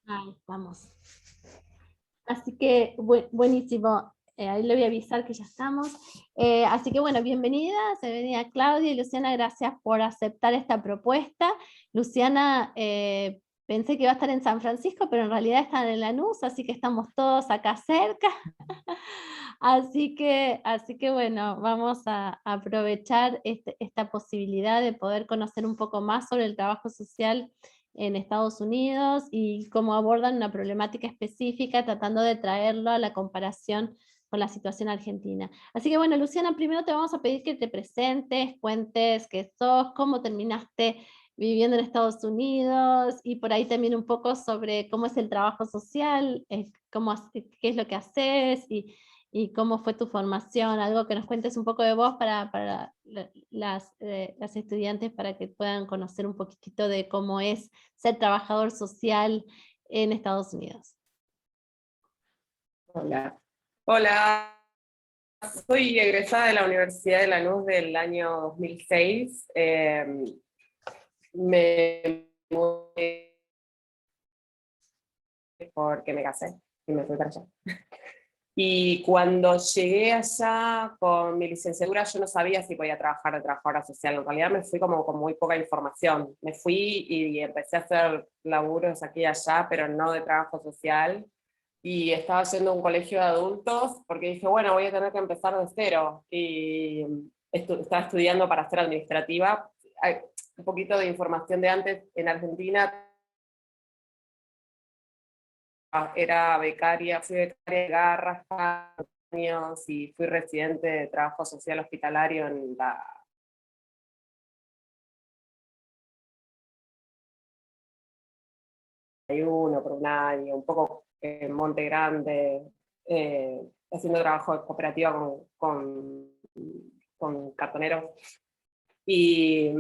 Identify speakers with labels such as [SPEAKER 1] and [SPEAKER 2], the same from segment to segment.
[SPEAKER 1] Ahí estamos. Así que buenísimo. Ahí le voy a avisar que ya estamos. Así que bueno, bienvenida Claudia y Luciana, gracias por aceptar esta propuesta. Luciana, pensé que iba a estar en San Francisco, pero en realidad están en Lanús, así que estamos todos acá cerca. Así que bueno, vamos a aprovechar esta posibilidad de poder conocer un poco más sobre el trabajo social en Estados Unidos y cómo abordan una problemática específica, tratando de traerlo a la comparación con la situación argentina. Así que bueno, Luciana, primero te vamos a pedir que te presentes, cuentes qué sos, cómo terminaste viviendo en Estados Unidos y por ahí también un poco sobre cómo es el trabajo social, qué es lo que haces y cómo fue tu formación, algo que nos cuentes un poco de vos para las estudiantes para que puedan conocer un poquitito de cómo es ser trabajador social en Estados Unidos.
[SPEAKER 2] Hola. Hola, soy egresada de la Universidad de Lanús del año 2006. Me mudé porque me casé y me fui para allá. Y cuando llegué allá con mi licenciatura, yo no sabía si podía trabajar de trabajadora social. En realidad me fui como con muy poca información. Me fui y empecé a hacer laburos aquí y allá, pero no de trabajo social. Y estaba yendo a un colegio de adultos porque dije, bueno, voy a tener que empezar de cero. Y estaba estudiando para ser administrativa. Hay un poquito de información de antes. En Argentina era becaria, fui becaria de Garrafa años y fui residente de trabajo social hospitalario en la uno por un año, un poco en Monte Grande, haciendo trabajo de cooperativa con cartoneros. Y,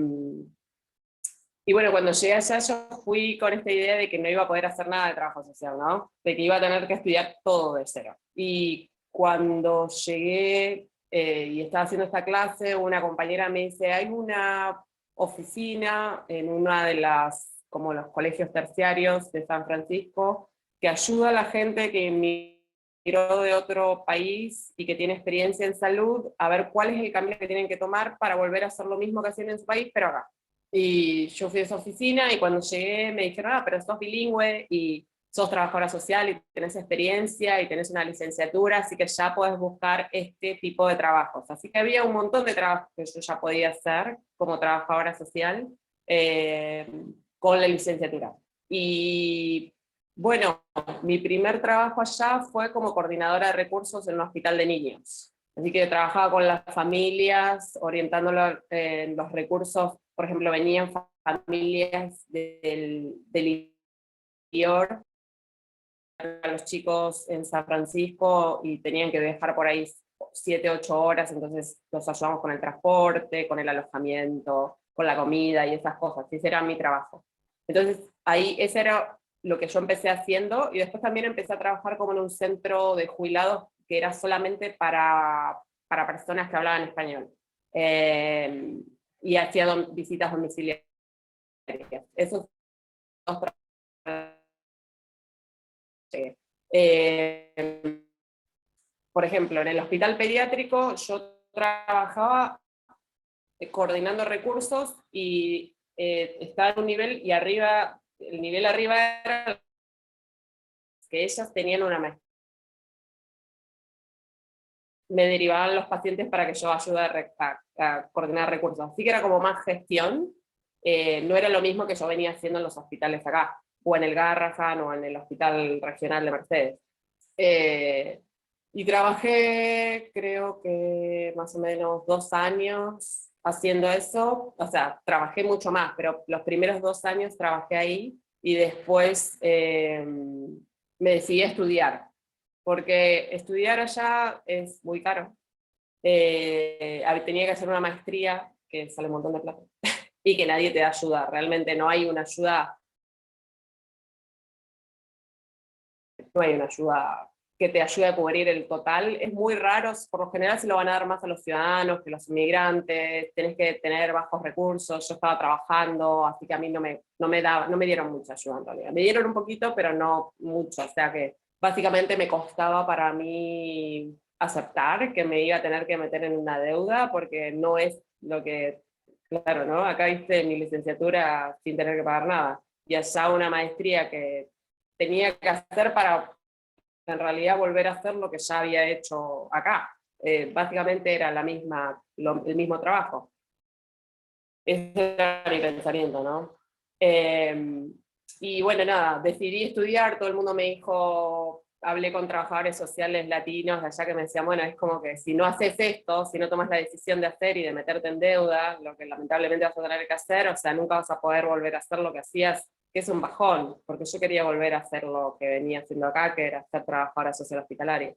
[SPEAKER 2] y bueno, cuando llegué allá yo fui con esta idea de que no iba a poder hacer nada de trabajo social, ¿no? De que iba a tener que estudiar todo de cero. Y cuando llegué y estaba haciendo esta clase, una compañera me dice, hay una oficina en una de las, como los colegios terciarios de San Francisco, que ayuda a la gente que emigró de otro país y que tiene experiencia en salud, a ver cuál es el camino que tienen que tomar para volver a hacer lo mismo que hacían en su país, pero acá. Y yo fui a esa oficina y cuando llegué me dijeron, pero sos bilingüe y sos trabajadora social y tenés experiencia y tenés una licenciatura, así que ya podés buscar este tipo de trabajos. Así que había un montón de trabajos que yo ya podía hacer como trabajadora social eh, con la licenciatura. Y bueno, mi primer trabajo allá fue como coordinadora de recursos en un hospital de niños. Así que trabajaba con las familias, orientándolo en los recursos. Por ejemplo, venían familias del interior a los chicos en San Francisco y tenían que dejar por ahí 7, 8 horas, entonces los ayudamos con el transporte, con el alojamiento, con la comida y esas cosas. Ese era mi trabajo. Entonces, ahí ese era lo que yo empecé haciendo y después también empecé a trabajar como en un centro de jubilados que era solamente para personas que hablaban español. Y hacía visitas domiciliarias. Esos dos trabajos. Eh, por ejemplo, en el hospital pediátrico yo trabajaba coordinando recursos y estaba en un nivel y arriba, el nivel arriba era que ellas tenían una maestría. Me derivaban los pacientes para que yo ayude a coordinar recursos. Así que era como más gestión, no era lo mismo que yo venía haciendo en los hospitales acá, o en el Garrahan o en el Hospital Regional de Mercedes. Y trabajé, creo que más o menos 2 años haciendo eso, o sea, trabajé mucho más, pero los primeros 2 años trabajé ahí y después me decidí a estudiar, porque estudiar allá es muy caro. Tenía que hacer una maestría que sale un montón de plata y que nadie te da ayuda, realmente no hay una ayuda que te ayude a cubrir el total. Es muy raro, por lo general se lo van a dar más a los ciudadanos que a los inmigrantes, tenés que tener bajos recursos, yo estaba trabajando, así que a mí no me dieron mucha ayuda en realidad. Me dieron un poquito, pero no mucho, o sea que básicamente me costaba para mí aceptar que me iba a tener que meter en una deuda, porque no es lo que, claro, ¿no? Acá hice mi licenciatura sin tener que pagar nada, y allá una maestría que tenía que hacer para en realidad volver a hacer lo que ya había hecho acá. Básicamente era el mismo trabajo. Ese era mi pensamiento, ¿no? Y bueno, nada, decidí estudiar, todo el mundo me dijo, hablé con trabajadores sociales latinos allá que me decían, bueno, es como que si no haces esto, si no tomas la decisión de hacer y de meterte en deuda, lo que lamentablemente vas a tener que hacer, o sea, nunca vas a poder volver a hacer lo que hacías, que es un bajón, porque yo quería volver a hacer lo que venía haciendo acá, que era ser trabajadora social hospitalaria.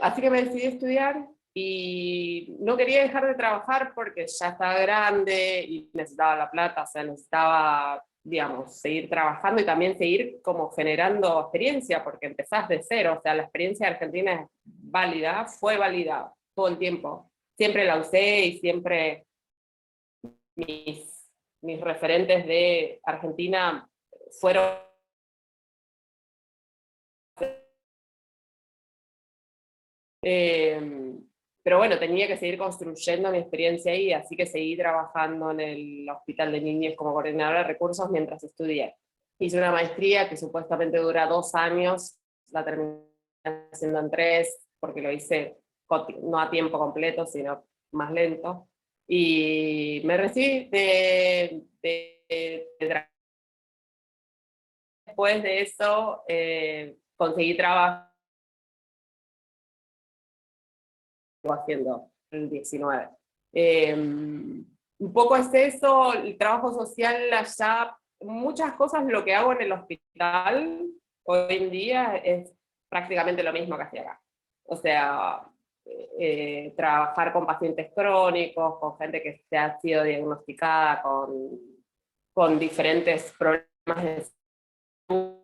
[SPEAKER 2] Así que me decidí a estudiar, y no quería dejar de trabajar porque ya estaba grande y necesitaba la plata, o sea, necesitaba, digamos, seguir trabajando y también seguir como generando experiencia, porque empezás de cero, o sea, la experiencia de Argentina es válida, fue válida todo el tiempo, siempre la usé y siempre mis referentes de Argentina fueron pero bueno, tenía que seguir construyendo mi experiencia ahí, así que seguí trabajando en el hospital de niños como coordinadora de recursos mientras estudié. Hice una maestría que supuestamente dura 2 años, la terminé haciendo en 3, porque lo hice no a tiempo completo, sino más lento. Y me recibí después de eso, conseguí trabajo haciendo el 19. Un poco es eso, el trabajo social allá, muchas cosas lo que hago en el hospital hoy en día es prácticamente lo mismo que hacía acá. O sea, trabajar con pacientes crónicos, con gente que se ha sido diagnosticada con diferentes problemas de salud,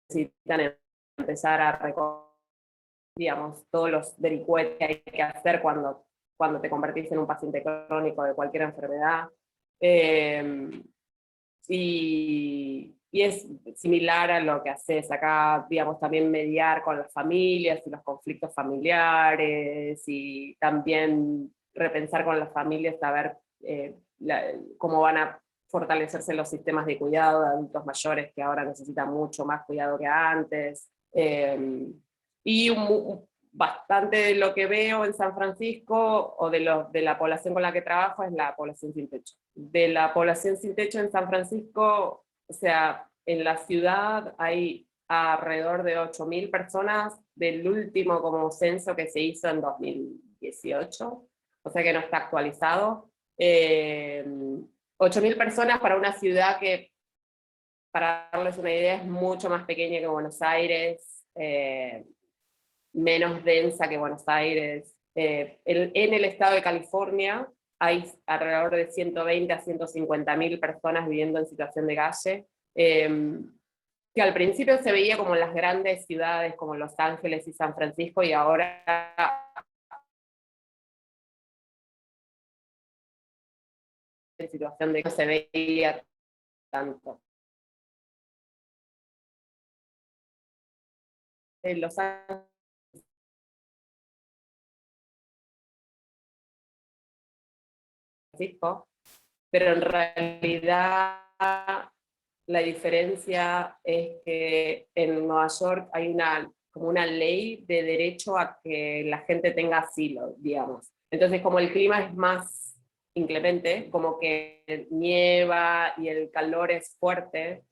[SPEAKER 2] necesitan empezar a reconocer, digamos, todos los vericuetos que hay que hacer cuando te convertís en un paciente crónico de cualquier enfermedad. Y es similar a lo que haces acá, digamos, también mediar con las familias y los conflictos familiares, y también repensar con las familias, saber cómo van a fortalecerse los sistemas de cuidado de adultos mayores que ahora necesitan mucho más cuidado que antes. Y bastante de lo que veo en San Francisco, o de la población con la que trabajo, es la población sin techo. De la población sin techo en San Francisco, o sea, en la ciudad hay alrededor de 8.000 personas del último como censo que se hizo en 2018, o sea que no está actualizado. 8.000 personas para una ciudad que, para darles una idea, es mucho más pequeña que Buenos Aires, menos densa que Buenos Aires. En el estado de California hay alrededor de 120 a 150.000 personas viviendo en situación de calle, que al principio se veía como en las grandes ciudades como Los Ángeles y San Francisco, y ahora en situación de que no se veía tanto. En Los Francisco, pero en realidad la diferencia es que en Nueva York hay como una ley de derecho a que la gente tenga asilo, digamos. Entonces, como el clima es más inclemente, como que nieva y el calor es fuerte,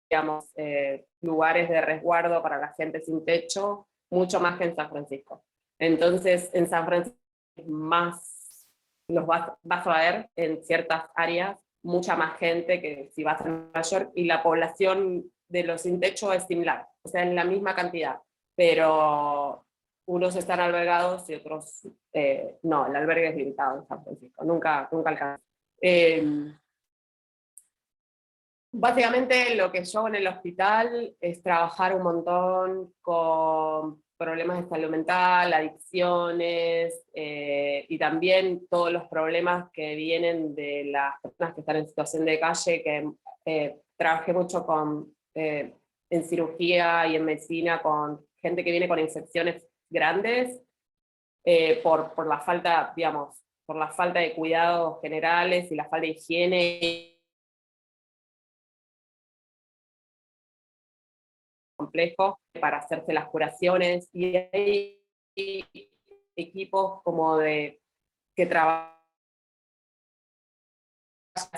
[SPEAKER 2] digamos, lugares de resguardo para la gente sin techo, mucho más que en San Francisco. Entonces, en San Francisco más los vas a ver en ciertas áreas, mucha más gente que si vas a Nueva York, y la población de los sin techo es similar, o sea, en la misma cantidad, pero unos están albergados y otros no, el albergue es limitado en San Francisco, nunca alcanza. Básicamente lo que yo hago en el hospital es trabajar un montón con problemas de salud mental, adicciones, y también todos los problemas que vienen de las personas que están en situación de calle, que trabajé mucho en cirugía y en medicina con gente que viene con infecciones grandes, por la falta, digamos, por la falta de cuidados generales y la falta de higiene complejo para hacerse las curaciones, y hay equipos como que trabajan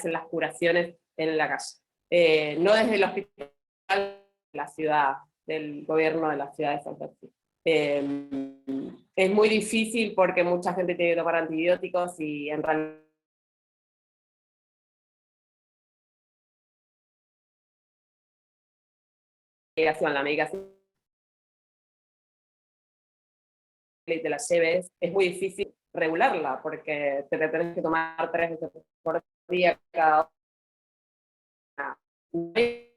[SPEAKER 2] en las curaciones en la calle. No desde el hospital de la ciudad, del gobierno de la ciudad de San Francisco. Es muy difícil porque mucha gente tiene que tomar antibióticos y en realidad la medicación te la lleves, es muy difícil regularla porque te tenés que tomar 3 veces por día cada una. No hay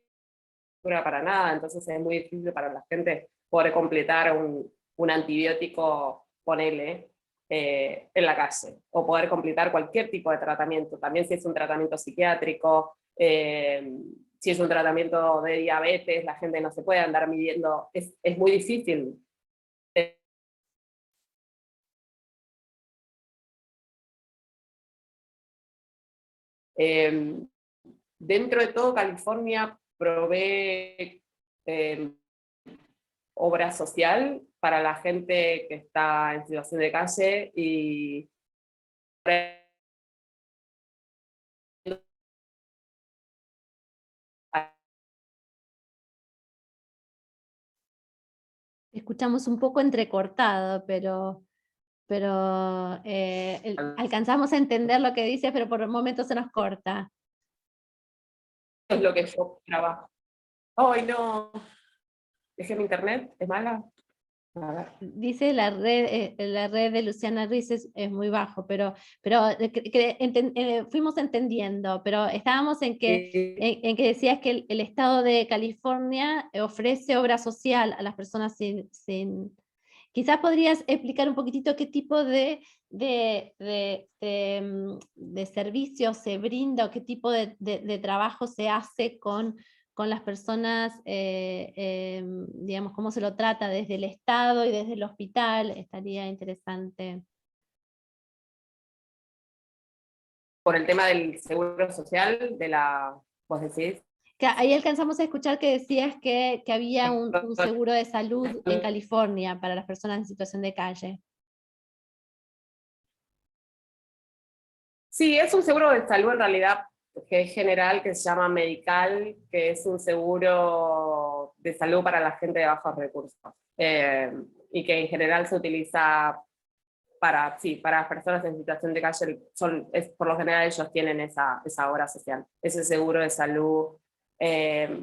[SPEAKER 2] cura para nada, entonces es muy difícil para la gente poder completar un antibiótico, ponele, en la calle, o poder completar cualquier tipo de tratamiento, también si es un tratamiento psiquiátrico, si es un tratamiento de diabetes, la gente no se puede andar midiendo, es muy difícil. Dentro de todo, California provee obra social para la gente que está en situación de calle, y
[SPEAKER 1] Escuchamos un poco entrecortado, pero alcanzamos a entender lo que dice, pero por un momento se nos corta.
[SPEAKER 2] es lo que yo trabajo. ¡Ay, no! ¿Dejé mi internet? ¿Es mala? A ver.
[SPEAKER 1] Dice la red de Luciana Riz es muy bajo, pero fuimos entendiendo, pero estábamos en que decías que el Estado de California ofrece obra social a las personas sin. Quizás podrías explicar un poquitito qué tipo de servicios se brinda o qué tipo de trabajo se hace con las personas, digamos, cómo se lo trata desde el Estado y desde el hospital. Estaría interesante.
[SPEAKER 2] Por el tema del seguro social, vos decís.
[SPEAKER 1] Ahí alcanzamos a escuchar que decías que había un seguro de salud en California para las personas en situación de calle.
[SPEAKER 2] Sí, es un seguro de salud en realidad que es general, que se llama Medical, que es un seguro de salud para la gente de bajos recursos, y que en general se utiliza para las personas en situación de calle. Por lo general ellos tienen esa obra social, ese seguro de salud, que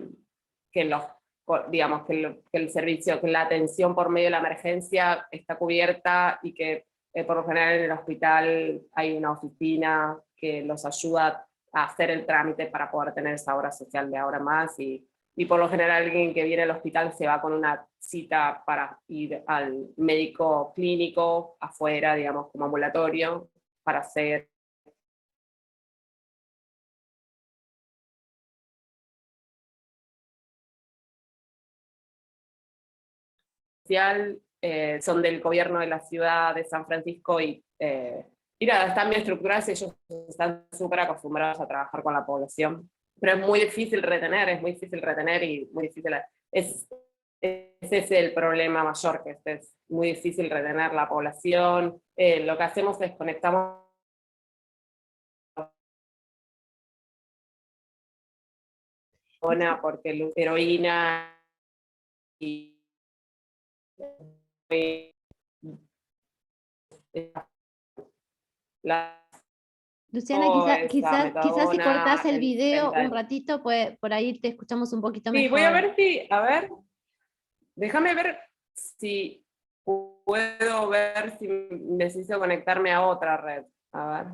[SPEAKER 2] digamos que el servicio, que la atención por medio de la emergencia está cubierta, y que por lo general en el hospital hay una oficina que los ayuda a hacer el trámite para poder tener esa obra social de ahora más, y por lo general alguien que viene al hospital se va con una cita para ir al médico clínico afuera, digamos, como ambulatorio, para hacer son del gobierno de la ciudad de San Francisco, y nada, están bien estructuradas, ellos están súper acostumbrados a trabajar con la población, pero es muy difícil retener y muy difícil, ese es el problema mayor, que es muy difícil retener la población. Lo que hacemos es conectamos porque la heroína y la
[SPEAKER 1] Luciana,
[SPEAKER 2] esa
[SPEAKER 1] quizás si cortás
[SPEAKER 2] metadona,
[SPEAKER 1] el
[SPEAKER 2] el
[SPEAKER 1] video un
[SPEAKER 2] fentanilo.
[SPEAKER 1] ratito, pues por ahí te escuchamos un poquito
[SPEAKER 2] Sí, voy a
[SPEAKER 1] mejor.
[SPEAKER 2] ver déjame ver si puedo ver si necesito conectarme a otra red. A ver.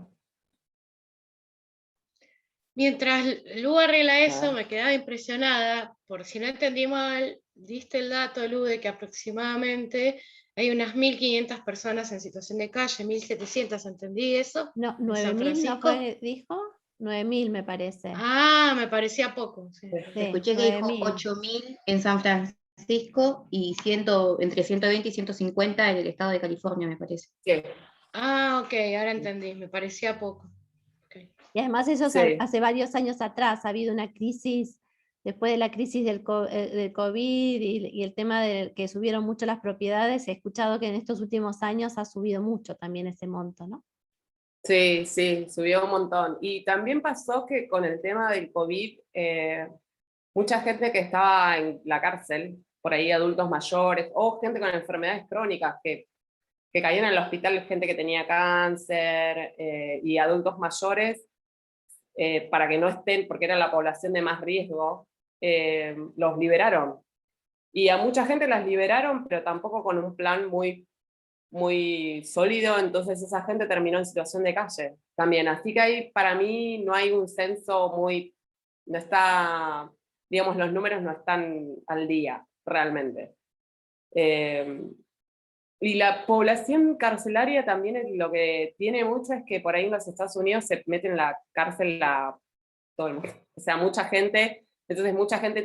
[SPEAKER 3] Mientras Lu arregla eso,
[SPEAKER 2] Ah.
[SPEAKER 3] me quedaba impresionada, por si no entendí mal, diste el dato, Lu, de que aproximadamente hay unas 1.500 personas en situación de calle, 1.700, ¿entendí eso?
[SPEAKER 1] No,
[SPEAKER 3] ¿En San
[SPEAKER 1] 9.000 no
[SPEAKER 3] Francisco?
[SPEAKER 1] fue, dijo, 9.000 me parece.
[SPEAKER 3] Ah, me parecía poco. Sí.
[SPEAKER 1] Sí,
[SPEAKER 4] Escuché que dijo
[SPEAKER 1] 9.000.
[SPEAKER 4] 8.000 en San Francisco y entre 120 y 150 en el estado de California, me parece.
[SPEAKER 2] Sí,
[SPEAKER 3] Ah, ok, ahora entendí, me parecía poco. Okay.
[SPEAKER 1] Y además eso
[SPEAKER 2] sí.
[SPEAKER 1] hace varios años atrás ha habido una crisis, después de la crisis del COVID y el tema de que subieron mucho las propiedades, he escuchado que en estos últimos años ha subido mucho también ese monto, ¿no?
[SPEAKER 2] Sí, sí, subió un montón. Y también pasó que con el tema del COVID, mucha gente que estaba en la cárcel, por ahí adultos mayores, o gente con enfermedades crónicas que caían en el hospital, gente que tenía cáncer y adultos mayores, para que no estén, porque era la población de más riesgo, los liberaron. Y a mucha gente las liberaron, pero tampoco con un plan muy sólido, entonces esa gente terminó en situación de calle también. Así que ahí para mí no hay un censo no está, digamos, los números no están al día realmente. Y la población carcelaria también lo que tiene mucho es que por ahí en los Estados Unidos se mete en la cárcel todo el mundo. O sea, mucha gente, entonces mucha gente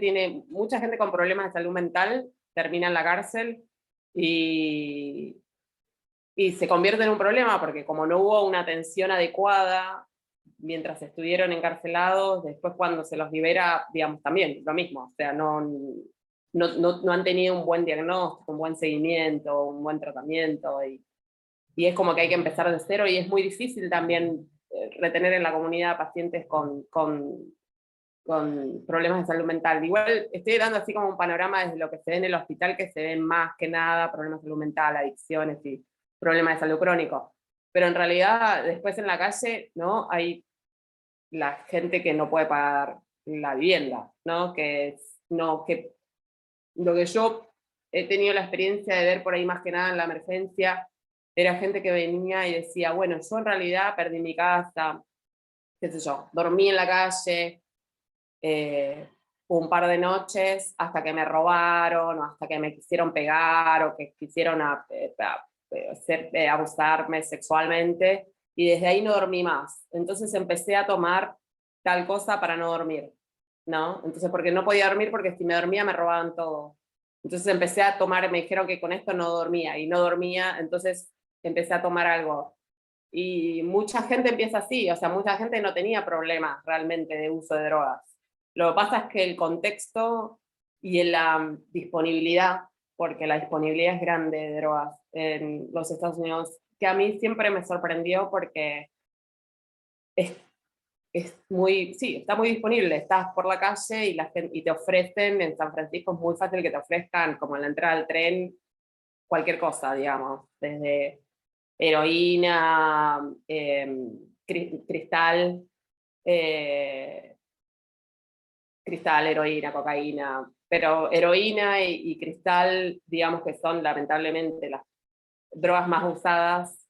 [SPEAKER 2] con problemas de salud mental termina en la cárcel y se convierte en un problema porque como no hubo una atención adecuada mientras estuvieron encarcelados, después cuando se los libera, digamos, también lo mismo, o sea, no han tenido un buen diagnóstico, un buen seguimiento, un buen tratamiento, y es como que hay que empezar de cero, y es muy difícil también retener en la comunidad pacientes con problemas de salud mental. Igual estoy dando así como un panorama desde lo que se ve en el hospital, que se ven más que nada problemas de salud mental, adicciones y problemas de salud crónico. Pero en realidad, después en la calle, ¿no? Hay la gente que no puede pagar la vivienda, ¿no? Que lo que yo he tenido la experiencia de ver por ahí más que nada en la emergencia, era gente que venía y decía, bueno, yo en realidad perdí mi casa, qué sé yo, dormí en la calle, un par de noches hasta que me robaron, o hasta que me quisieron pegar, o que quisieron abusarme sexualmente, y desde ahí no dormí más. Entonces empecé a tomar tal cosa para no dormir, ¿no? Entonces, porque no podía dormir, porque si me dormía me robaban todo. Entonces empecé a tomar, me dijeron que con esto no dormía, y no dormía, entonces empecé a tomar algo. Y mucha gente empieza así, o sea, mucha gente no tenía problemas realmente de uso de drogas. Lo que pasa es que el contexto y la disponibilidad, porque la disponibilidad es grande de drogas en los Estados Unidos, que a mí siempre me sorprendió porque es muy, sí, está muy disponible. Estás por la calle y te ofrecen, en San Francisco es muy fácil que te ofrezcan, como en la entrada del tren, cualquier cosa, digamos, desde heroína, cristal, cristal, heroína, cocaína, pero heroína y cristal, digamos que son lamentablemente las drogas más usadas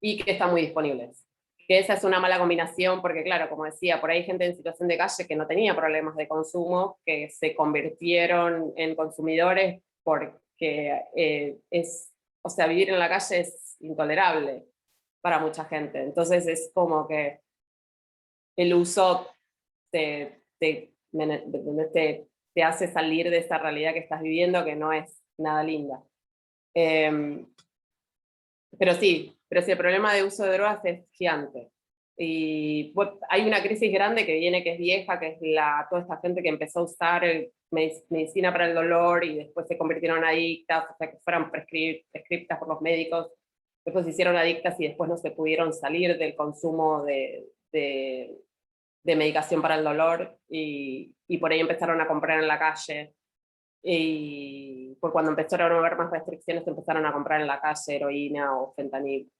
[SPEAKER 2] y que están muy disponibles. Que esa es una mala combinación porque, claro, como decía, por ahí hay gente en situación de calle que no tenía problemas de consumo, que se convirtieron en consumidores porque o sea, vivir en la calle es intolerable para mucha gente. Entonces es como que el uso te hace salir de esa realidad que estás viviendo, que no es nada linda. Pero sí, el problema de uso de drogas es gigante. Y hay una crisis grande que viene, que es vieja, que es toda esta gente que empezó a usar medicina para el dolor y después se convirtieron adictas, o sea, que fueron prescriptas por los médicos, después se hicieron adictas y después no se pudieron salir del consumo de medicación para el dolor y por ahí empezaron a comprar en la calle. Y por cuando empezaron a haber más restricciones empezaron a comprar en la calle heroína o fentanil.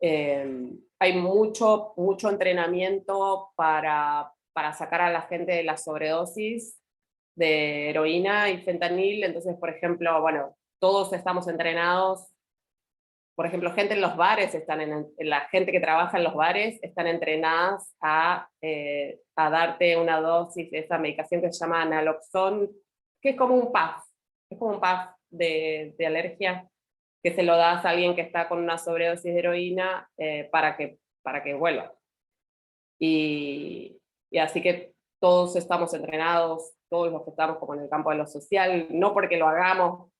[SPEAKER 2] Hay mucho entrenamiento para sacar a la gente de la sobredosis de heroína y fentanil. Entonces, por ejemplo, bueno, todos estamos entrenados por ejemplo, gente en los bares, la gente que trabaja en los bares están entrenadas a darte una dosis de esa medicación que se llama naloxón, que es como un PAF, de alergia, que se lo das a alguien que está con una sobredosis de heroína para que vuelva. Y así que todos estamos entrenados, todos los que estamos como en el campo de lo social, no porque lo hagamos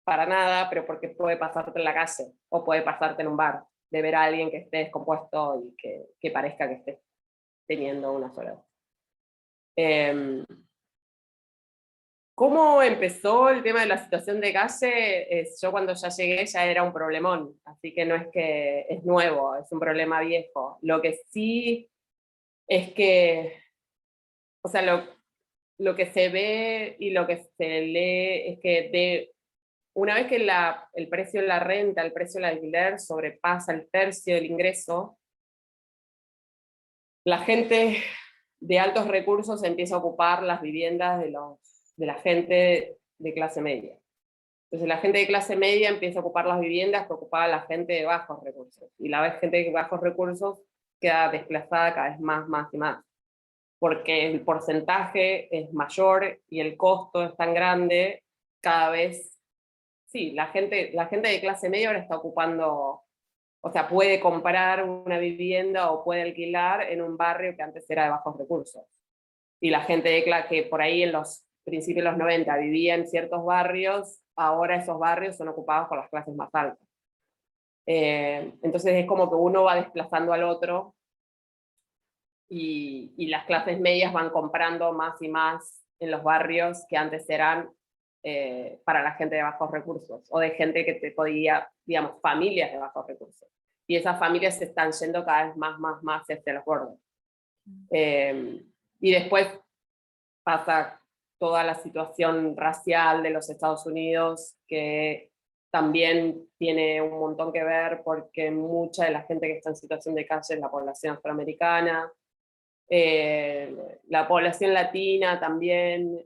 [SPEAKER 2] para nada, pero porque puede pasarte en la calle, o puede pasarte en un bar, de ver a alguien que esté descompuesto y que parezca que esté teniendo una sobredosis. ¿Cómo empezó el tema de la situación de calle? Yo cuando ya llegué ya era un problemón, así que no es que es nuevo, es un problema viejo. Lo que sí es que, o sea, lo que se ve y lo que se lee es que una vez que el precio de la renta, el precio del alquiler sobrepasa el tercio del ingreso, la gente de altos recursos empieza a ocupar las viviendas de la gente de clase media. Entonces la gente de clase media empieza a ocupar las viviendas que ocupaba la gente de bajos recursos. Y la gente de bajos recursos queda desplazada cada vez más y más. Porque el porcentaje es mayor y el costo es tan grande, cada vez, sí, la gente de clase media ahora está ocupando, o sea, puede comprar una vivienda o puede alquilar en un barrio que antes era de bajos recursos. Y la gente que por ahí en los principios de los 90 vivía en ciertos barrios, ahora esos barrios son ocupados por las clases más altas. Entonces es como que uno va desplazando al otro y las clases medias van comprando más y más en los barrios que antes eran para la gente de bajos recursos, o de gente que te podía, digamos, familias de bajos recursos. Y esas familias se están yendo cada vez más hacia los bordes. Y después pasa toda la situación racial de los Estados Unidos, que también tiene un montón que ver porque mucha de la gente que está en situación de calle es la población afroamericana, la población latina también,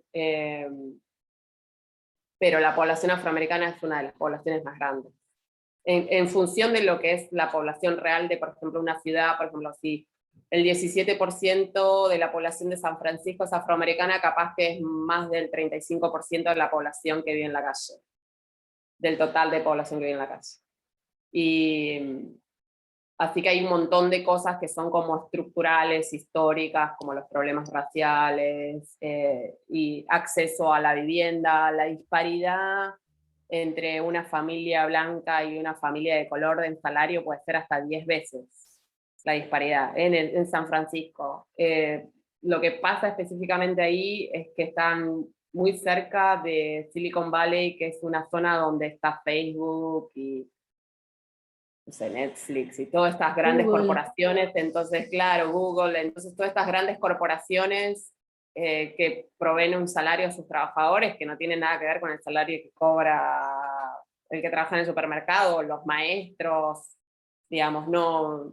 [SPEAKER 2] pero la población afroamericana es una de las poblaciones más grandes. En función de lo que es la población real de, por ejemplo, una ciudad, por ejemplo, si el 17% de la población de San Francisco es afroamericana, capaz que es más del 35% de la población que vive en la calle, del total de población que vive en la calle. Y así que hay un montón de cosas que son como estructurales, históricas, como los problemas raciales, y acceso a la vivienda, la disparidad entre una familia blanca y una familia de color en salario puede ser hasta 10 veces la disparidad en San Francisco. Lo que pasa específicamente ahí es que están muy cerca de Silicon Valley, que es una zona donde está Facebook y no sé, Netflix y todas estas grandes corporaciones. Entonces, claro, Google, entonces todas estas grandes corporaciones que proveen un salario a sus trabajadores que no tiene nada que ver con el salario que cobra el que trabaja en el supermercado, los maestros, digamos, no,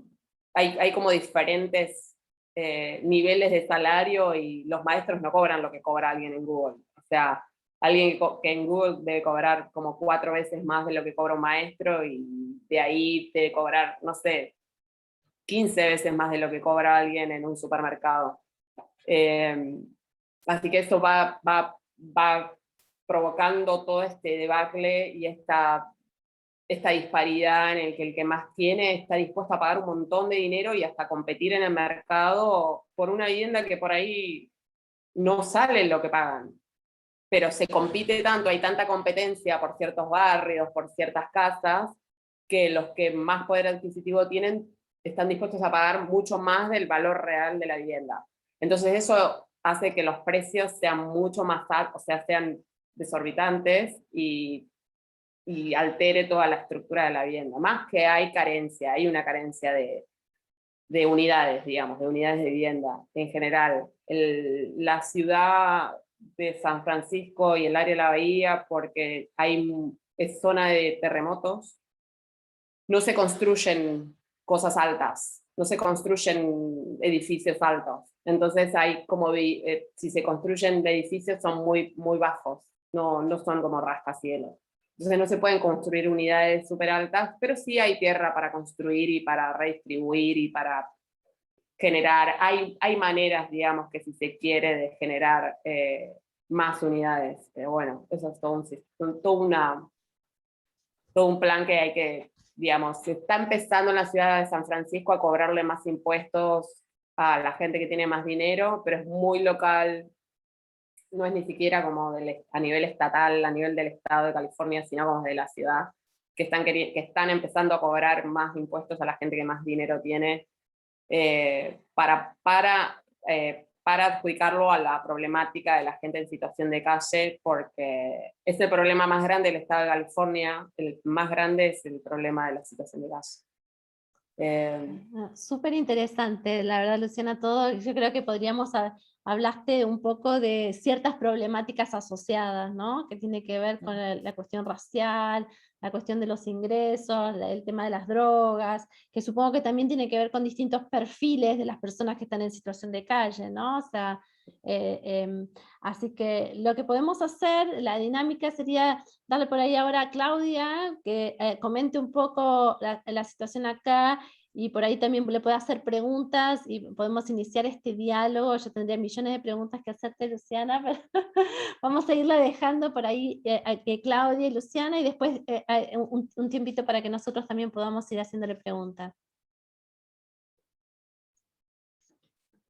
[SPEAKER 2] hay como diferentes niveles de salario, y los maestros no cobran lo que cobra alguien en Google. O sea, alguien que en Google debe cobrar como 4 veces más de lo que cobra un maestro, y de ahí debe cobrar, no sé, 15 veces más de lo que cobra alguien en un supermercado. Así que eso va provocando todo este debacle y esta disparidad en el que más tiene está dispuesto a pagar un montón de dinero y hasta competir en el mercado por una vivienda que por ahí no sale lo que pagan. Pero se compite tanto, hay tanta competencia por ciertos barrios, por ciertas casas, que los que más poder adquisitivo tienen están dispuestos a pagar mucho más del valor real de la vivienda. Entonces eso hace que los precios sean mucho más altos, o sea, sean desorbitantes, y altere toda la estructura de la vivienda. Más que hay carencia, hay una carencia de unidades, digamos, de unidades de vivienda en general. La ciudad de San Francisco y el área de la bahía, porque es zona de terremotos, no se construyen cosas altas, no se construyen edificios altos. Entonces hay como, si se construyen edificios son muy bajos, no son como rascacielos. Entonces no se pueden construir unidades súper altas, pero sí hay tierra para construir y para redistribuir y para generar, hay maneras, digamos, que si se quiere, de generar más unidades. Pero bueno, eso es todo un plan que hay que, digamos, se está empezando en la ciudad de San Francisco a cobrarle más impuestos a la gente que tiene más dinero, pero es muy local, no es ni siquiera como a nivel estatal, a nivel del estado de California, sino como de la ciudad, que están empezando a cobrar más impuestos a la gente que más dinero tiene, para adjudicarlo a la problemática de la gente en situación de calle, porque es el problema más grande del estado de California, el más grande es el problema de la situación de calle.
[SPEAKER 1] Súper interesante, la verdad, Luciana, todo. Yo creo que hablaste un poco de ciertas problemáticas asociadas, ¿no? Que tiene que ver con la cuestión racial, la cuestión de los ingresos, el tema de las drogas, que supongo que también tiene que ver con distintos perfiles de las personas que están en situación de calle, ¿no? O sea, así que lo que podemos hacer, la dinámica sería darle por ahí ahora a Claudia, que comente un poco la situación acá, y por ahí también le puede hacer preguntas y podemos iniciar este diálogo. Yo tendría millones de preguntas que hacerte, Luciana, pero vamos a irla dejando por ahí a que Claudia y Luciana, y después un tiempito para que nosotros también podamos ir haciéndole preguntas.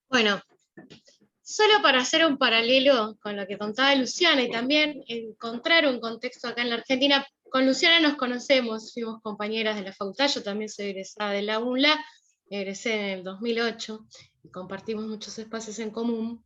[SPEAKER 3] Bueno, solo para hacer un paralelo con lo que contaba Luciana y también encontrar un contexto acá en la Argentina. Con Luciana nos conocemos, fuimos compañeras de la facultad, yo también soy egresada de la UNLA, egresé en el 2008 y compartimos muchos espacios en común.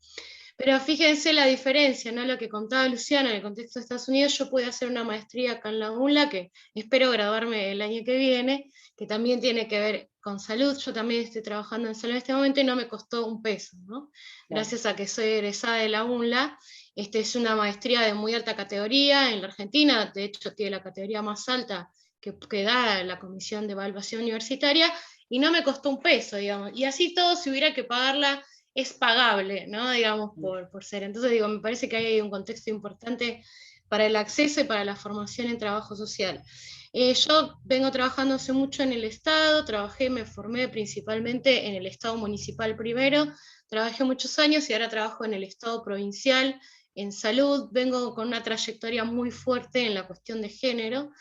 [SPEAKER 3] Pero fíjense la diferencia, ¿no? Lo que contaba Luciana en el contexto de Estados Unidos. Yo pude hacer una maestría acá en la UNLA, que espero graduarme el año que viene, que también tiene que ver con salud. Yo también estoy trabajando en salud en este momento y no me costó un peso, ¿no? Gracias a que soy egresada de la UNLA. Es una maestría de muy alta categoría en la Argentina, de hecho tiene la categoría más alta que da la Comisión de Evaluación Universitaria, y no me costó un peso, digamos. Y así todo, si hubiera que pagarla, es pagable, ¿no? Digamos, por ser. Entonces, digo, me parece que hay un contexto importante para el acceso y para la formación en trabajo social. Yo vengo trabajando hace mucho en el Estado, me formé principalmente en el Estado municipal primero, trabajé muchos años y ahora trabajo en el Estado provincial, en salud. Vengo con una trayectoria muy fuerte en la cuestión de género.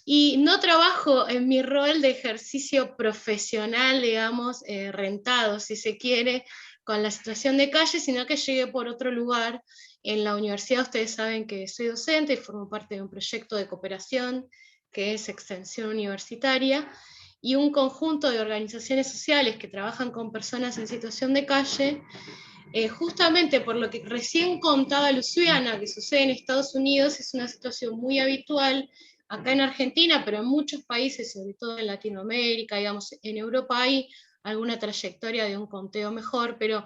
[SPEAKER 3] Y no trabajo en mi rol de ejercicio profesional, digamos, rentado, si se quiere, con la situación de calle, sino que llegué por otro lugar. En la universidad ustedes saben que soy docente y formo parte de un proyecto de cooperación que es Extensión Universitaria, y un conjunto de organizaciones sociales que trabajan con personas en situación de calle, justamente por lo que recién contaba Luciana, que sucede en Estados Unidos. Es una situación muy habitual acá en Argentina, pero en muchos países, sobre todo en Latinoamérica, digamos, en Europa hay alguna trayectoria de un conteo mejor, pero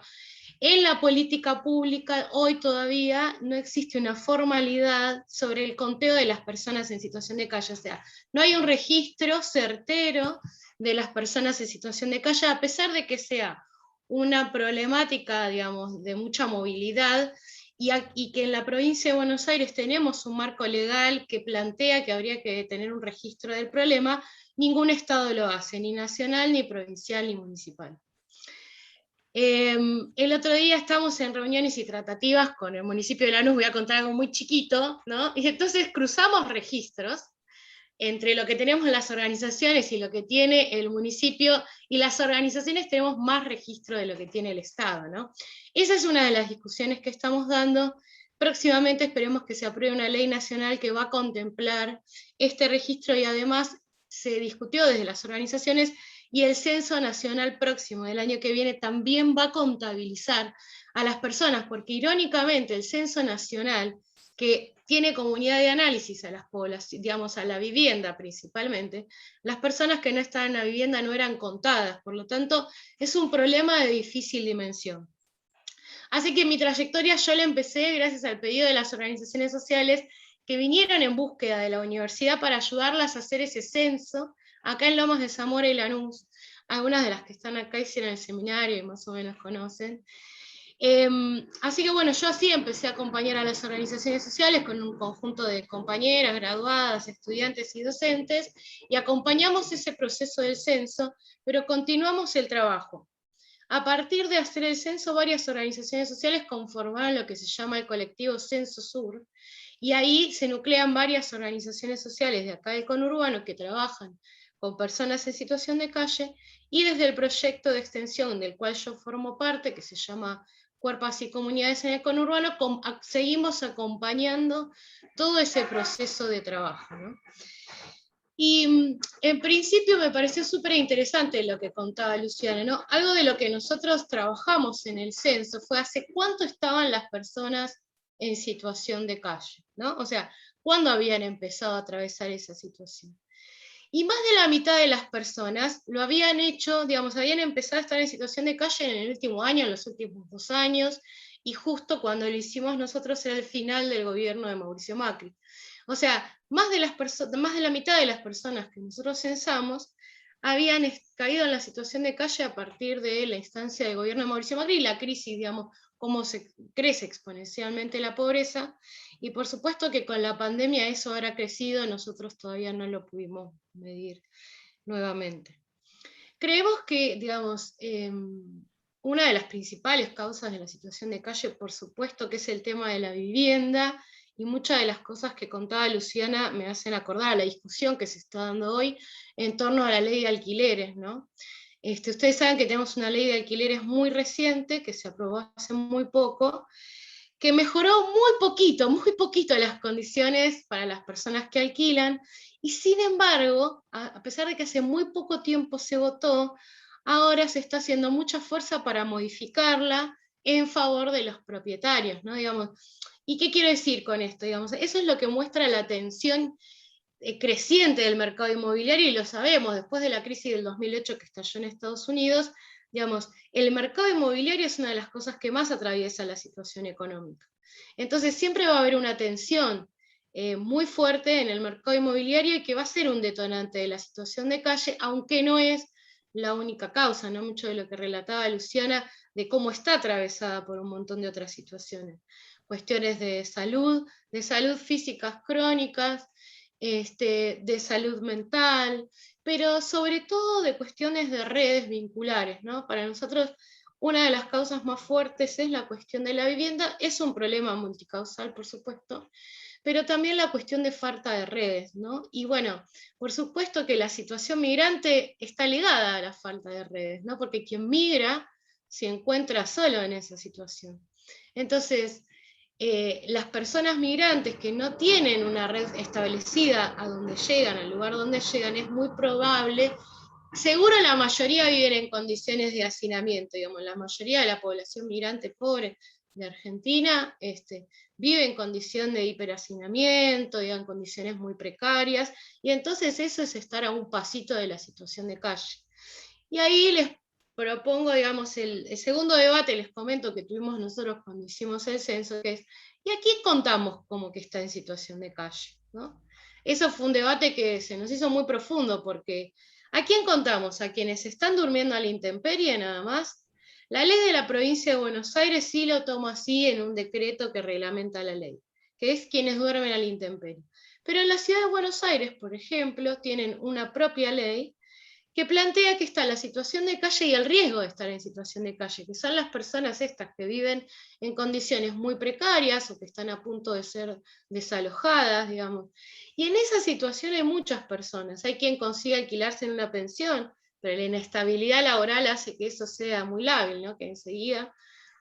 [SPEAKER 3] en la política pública hoy todavía no existe una formalidad sobre el conteo de las personas en situación de calle. O sea, no hay un registro certero de las personas en situación de calle, a pesar de que sea una problemática, digamos, de mucha movilidad, y que en la provincia de Buenos Aires tenemos un marco legal que plantea que habría que tener un registro del problema. Ningún estado lo hace, ni nacional, ni provincial, ni municipal. El otro día estamos en reuniones y tratativas con el municipio de Lanús, voy a contar algo muy chiquito, ¿no? Y entonces cruzamos registros entre lo que tenemos las organizaciones y lo que tiene el municipio, y las organizaciones tenemos más registro de lo que tiene el Estado, ¿no? Esa es una de las discusiones que estamos dando. Próximamente esperemos que se apruebe una ley nacional que va a contemplar este registro, y además se discutió desde las organizaciones, y el censo nacional próximo del año que viene también va a contabilizar a las personas, porque irónicamente el censo nacional, que tiene como unidad de análisis a las poblaciones, digamos, a la vivienda principalmente, las personas que no estaban en la vivienda no eran contadas, por lo tanto es un problema de difícil dimensión. Así que mi trayectoria yo la empecé gracias al pedido de las organizaciones sociales que vinieron en búsqueda de la universidad para ayudarlas a hacer ese censo, acá en Lomas de Zamora y Lanús. Algunas de las que están acá hicieron el seminario y más o menos conocen. Así que bueno, yo así empecé a acompañar a las organizaciones sociales con un conjunto de compañeras, graduadas, estudiantes y docentes, y acompañamos ese proceso del censo, pero continuamos el trabajo. A partir de hacer el censo, varias organizaciones sociales conformaron lo que se llama el colectivo Censo Sur, y ahí se nuclean varias organizaciones sociales de acá del conurbano que trabajan con personas en situación de calle, y desde el proyecto de extensión del cual yo formo parte, que se llama Cuerpos y Comunidades en el Conurbano, seguimos acompañando todo ese proceso de trabajo, ¿no? Y en principio me pareció súper interesante lo que contaba Luciana, ¿no? Algo de lo que nosotros trabajamos en el censo fue hace cuánto estaban las personas en situación de calle, ¿no? O sea, cuándo habían empezado a atravesar esa situación. Y más de la mitad de las personas lo habían hecho, digamos, habían empezado a estar en situación de calle en el último año, en los últimos 2 años, y justo cuando lo hicimos nosotros era el final del gobierno de Mauricio Macri. O sea, más de la mitad de las personas que nosotros censamos habían caído en la situación de calle a partir de la instancia del gobierno de Mauricio Macri y la crisis, digamos, cómo se crece exponencialmente la pobreza, y por supuesto que con la pandemia eso habrá crecido, nosotros todavía no lo pudimos medir nuevamente. Creemos que, digamos, una de las principales causas de la situación de calle, por supuesto que es el tema de la vivienda, y muchas de las cosas que contaba Luciana me hacen acordar a la discusión que se está dando hoy en torno a la ley de alquileres, ¿no? Ustedes saben que tenemos una ley de alquileres muy reciente, que se aprobó hace muy poco, que mejoró muy poquito las condiciones para las personas que alquilan, y sin embargo, a pesar de que hace muy poco tiempo se votó, ahora se está haciendo mucha fuerza para modificarla en favor de los propietarios, ¿no? Digamos, ¿y qué quiero decir con esto? Digamos, eso es lo que muestra la tensión creciente del mercado inmobiliario, y lo sabemos, después de la crisis del 2008 que estalló en Estados Unidos, digamos, el mercado inmobiliario es una de las cosas que más atraviesa la situación económica. Entonces siempre va a haber una tensión muy fuerte en el mercado inmobiliario, y que va a ser un detonante de la situación de calle, aunque no es la única causa, ¿no? Mucho de lo que relataba Luciana, de cómo está atravesada por un montón de otras situaciones. Cuestiones de salud físicas crónicas, de salud mental, pero sobre todo de cuestiones de redes vinculares, ¿no? Para nosotros, una de las causas más fuertes es la cuestión de la vivienda. Es un problema multicausal, por supuesto, pero también la cuestión de falta de redes, ¿no? Y bueno, por supuesto que la situación migrante está ligada a la falta de redes, ¿no? Porque quien migra se encuentra solo en esa situación. Entonces, las personas migrantes que no tienen una red establecida a donde llegan, al lugar donde llegan, es muy probable, seguro la mayoría viven en condiciones de hacinamiento, digamos, la mayoría de la población migrante pobre de Argentina vive en condición de hiperhacinamiento, en condiciones muy precarias, y entonces eso es estar a un pasito de la situación de calle. Y ahí les propongo, digamos, el segundo debate, les comento, que tuvimos nosotros cuando hicimos el censo, que es, ¿y a quién contamos como que está en situación de calle? ¿No? Eso fue un debate que se nos hizo muy profundo, porque ¿a quién contamos? ¿A quienes están durmiendo a la intemperie nada más? La ley de la provincia de Buenos Aires sí lo toma así en un decreto que reglamenta la ley, que es quienes duermen a la intemperie. Pero en la ciudad de Buenos Aires, por ejemplo, tienen una propia ley que plantea que está la situación de calle y el riesgo de estar en situación de calle, que son las personas estas que viven en condiciones muy precarias o que están a punto de ser desalojadas, digamos. Y en esa situación hay muchas personas. Hay quien consigue alquilarse en una pensión, pero la inestabilidad laboral hace que eso sea muy lábil, ¿no? Que enseguida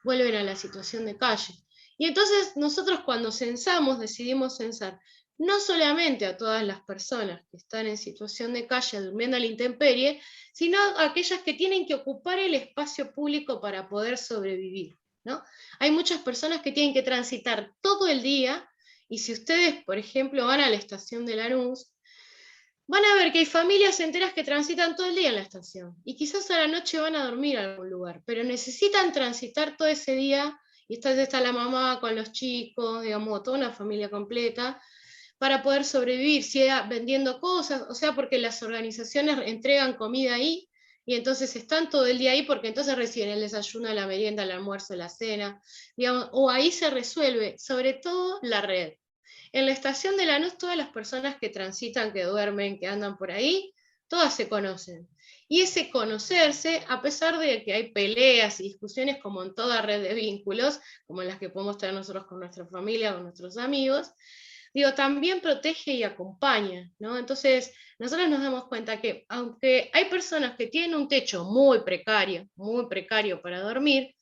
[SPEAKER 3] vuelven a la situación de calle. Y entonces nosotros cuando censamos, decidimos censar no solamente a todas las personas que están en situación de calle durmiendo a la intemperie, sino a aquellas que tienen que ocupar el espacio público para poder sobrevivir, ¿no? Hay muchas personas que tienen que transitar todo el día, y si ustedes, por ejemplo, van a la estación de Lanús, van a ver que hay familias enteras que transitan todo el día en la estación, y quizás a la noche van a dormir a algún lugar, pero necesitan transitar todo ese día, y está la mamá con los chicos, digamos, toda una familia completa, para poder sobrevivir, sea vendiendo cosas, o sea porque las organizaciones entregan comida ahí, y entonces están todo el día ahí porque entonces reciben el desayuno, la merienda, el almuerzo, la cena, digamos, o ahí se resuelve, sobre todo la red. En la estación de Lanús, todas las personas que transitan, que duermen, que andan por ahí, todas se conocen. Y ese conocerse, a pesar de que hay peleas y discusiones como en toda red de vínculos, como las que podemos tener nosotros con nuestra familia, con nuestros amigos, digo, también protege y acompaña, ¿no? Entonces, nosotros nos damos cuenta que aunque hay personas que tienen un techo muy precario para dormir,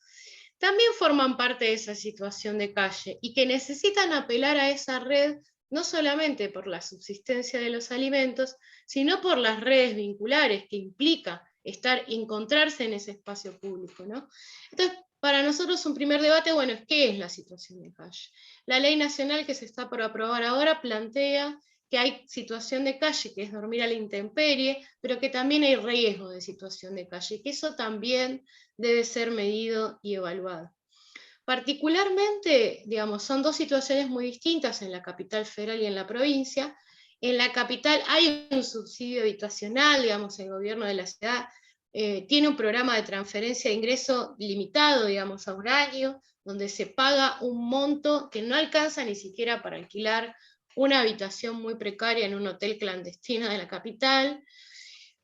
[SPEAKER 3] también forman parte de esa situación de calle y que necesitan apelar a esa red no solamente por la subsistencia de los alimentos, sino por las redes vinculares que implica encontrarse en ese espacio público, ¿no? Entonces, para nosotros un primer debate, bueno, es ¿qué es la situación de calle? La ley nacional que se está por aprobar ahora plantea que hay situación de calle, que es dormir a la intemperie, pero que también hay riesgo de situación de calle, que eso también debe ser medido y evaluado. Particularmente, digamos, son dos situaciones muy distintas en la capital federal y en la provincia. En la capital hay un subsidio habitacional, digamos, el gobierno de la ciudad tiene un programa de transferencia de ingreso limitado, digamos, a un año, donde se paga un monto que no alcanza ni siquiera para alquilar una habitación muy precaria en un hotel clandestino de la capital.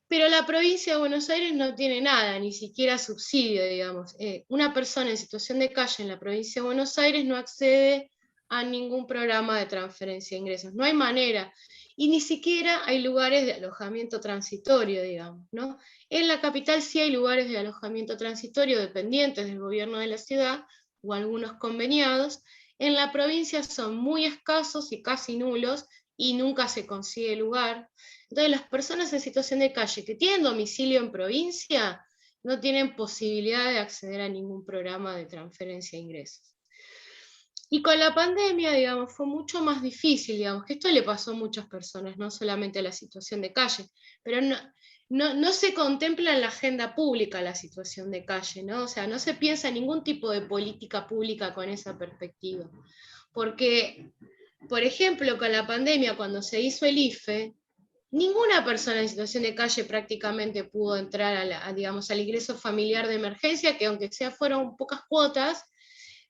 [SPEAKER 3] Pero la provincia de Buenos Aires no tiene nada, ni siquiera subsidio, digamos. Una persona en situación de calle en la provincia de Buenos Aires no accede a ningún programa de transferencia de ingresos, no hay manera. Y ni siquiera hay lugares de alojamiento transitorio, digamos, ¿no? En la capital sí hay lugares de alojamiento transitorio dependientes del gobierno de la ciudad, o algunos conveniados. En la provincia son muy escasos y casi nulos, y nunca se consigue lugar. Entonces, las personas en situación de calle que tienen domicilio en provincia no tienen posibilidad de acceder a ningún programa de transferencia de ingresos. Y con la pandemia, digamos, fue mucho más difícil, digamos, que esto le pasó a muchas personas, no solamente a la situación de calle, pero no se contempla en la agenda pública la situación de calle, ¿no? O sea, no se piensa en ningún tipo de política pública con esa perspectiva. Porque, por ejemplo, con la pandemia, cuando se hizo el IFE, ninguna persona en situación de calle prácticamente pudo entrar digamos, al ingreso familiar de emergencia, que aunque sea fueron pocas cuotas,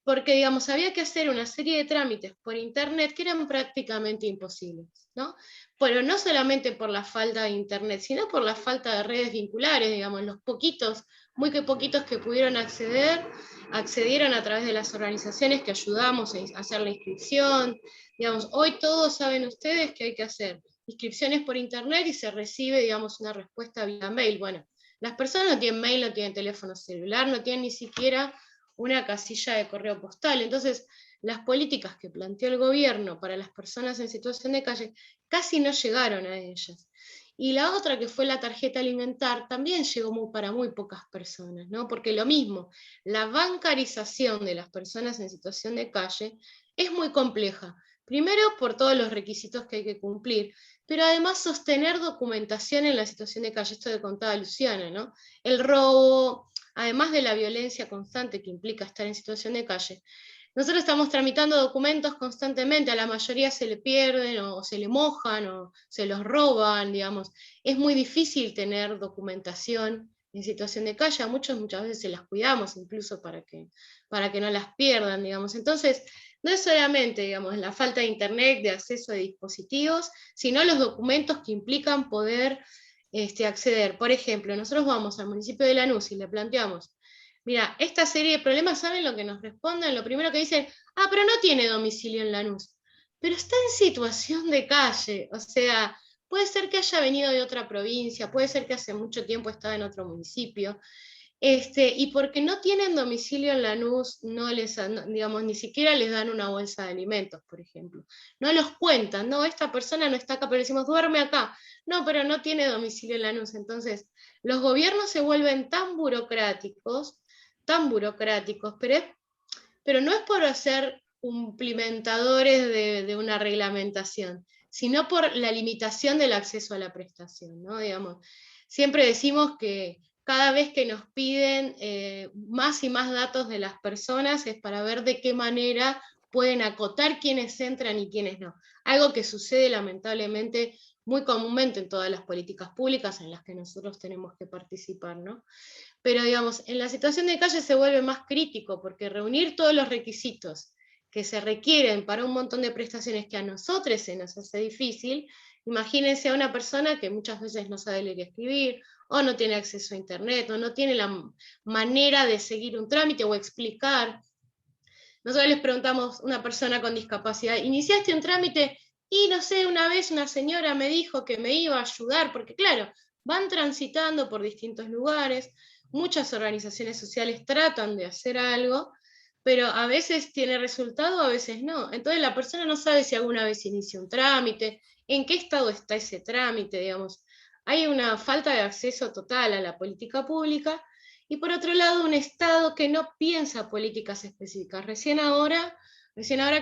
[SPEAKER 3] porque digamos, había que hacer una serie de trámites por internet que eran prácticamente imposibles, ¿no? Pero no solamente por la falta de internet, sino por la falta de redes vinculares, digamos, los poquitos, muy poquitos que pudieron accedieron a través de las organizaciones que ayudamos a hacer la inscripción, digamos, hoy todos saben ustedes que hay que hacer inscripciones por internet y se recibe, digamos, una respuesta vía mail. Bueno, las personas no tienen mail, no tienen teléfono celular, no tienen ni siquiera una casilla de correo postal. Entonces, las políticas que planteó el gobierno para las personas en situación de calle casi no llegaron a ellas. Y la otra, que fue la tarjeta alimentar, también llegó para muy pocas personas, ¿no? Porque lo mismo, la bancarización de las personas en situación de calle es muy compleja. Primero, por todos los requisitos que hay que cumplir, pero además sostener documentación en la situación de calle, esto que contaba Luciana, ¿no? El robo, además de la violencia constante que implica estar en situación de calle. Nosotros estamos tramitando documentos constantemente, a la mayoría se le pierden, o se le mojan, o se los roban, digamos. Es muy difícil tener documentación en situación de calle, a muchas veces se las cuidamos incluso para que no las pierdan, digamos. Entonces, no es solamente, digamos, la falta de internet, de acceso a dispositivos, sino los documentos que implican poder acceder. Por ejemplo, nosotros vamos al municipio de Lanús y le planteamos, mira, esta serie de problemas, ¿saben lo que nos responden? Lo primero que dicen, pero no tiene domicilio en Lanús, pero está en situación de calle, o sea, puede ser que haya venido de otra provincia, puede ser que hace mucho tiempo estaba en otro municipio, y porque no tienen domicilio en Lanús, digamos, ni siquiera les dan una bolsa de alimentos, por ejemplo. No los cuentan, no, esta persona no está acá, pero decimos, duerme acá. No, pero no tiene domicilio en Lanús. Entonces, los gobiernos se vuelven tan burocráticos, pero no es por ser cumplimentadores de una reglamentación, sino por la limitación del acceso a la prestación, ¿no? Digamos, siempre decimos que cada vez que nos piden más y más datos de las personas es para ver de qué manera pueden acotar quiénes entran y quiénes no. Algo que sucede lamentablemente muy comúnmente en todas las políticas públicas en las que nosotros tenemos que participar, ¿no? Pero digamos, en la situación de calle se vuelve más crítico, porque reunir todos los requisitos que se requieren para un montón de prestaciones que a nosotros se nos hace difícil, imagínense a una persona que muchas veces no sabe leer y escribir, o no tiene acceso a internet, o no tiene la manera de seguir un trámite o explicar. Nosotros les preguntamos a una persona con discapacidad, ¿iniciaste un trámite? Y no sé, una vez una señora me dijo que me iba a ayudar, porque claro, van transitando por distintos lugares, muchas organizaciones sociales tratan de hacer algo, pero a veces tiene resultado, a veces no. Entonces la persona no sabe si alguna vez inició un trámite, en qué estado está ese trámite, digamos. Hay una falta de acceso total a la política pública, y por otro lado un Estado que no piensa políticas específicas. Recién ahora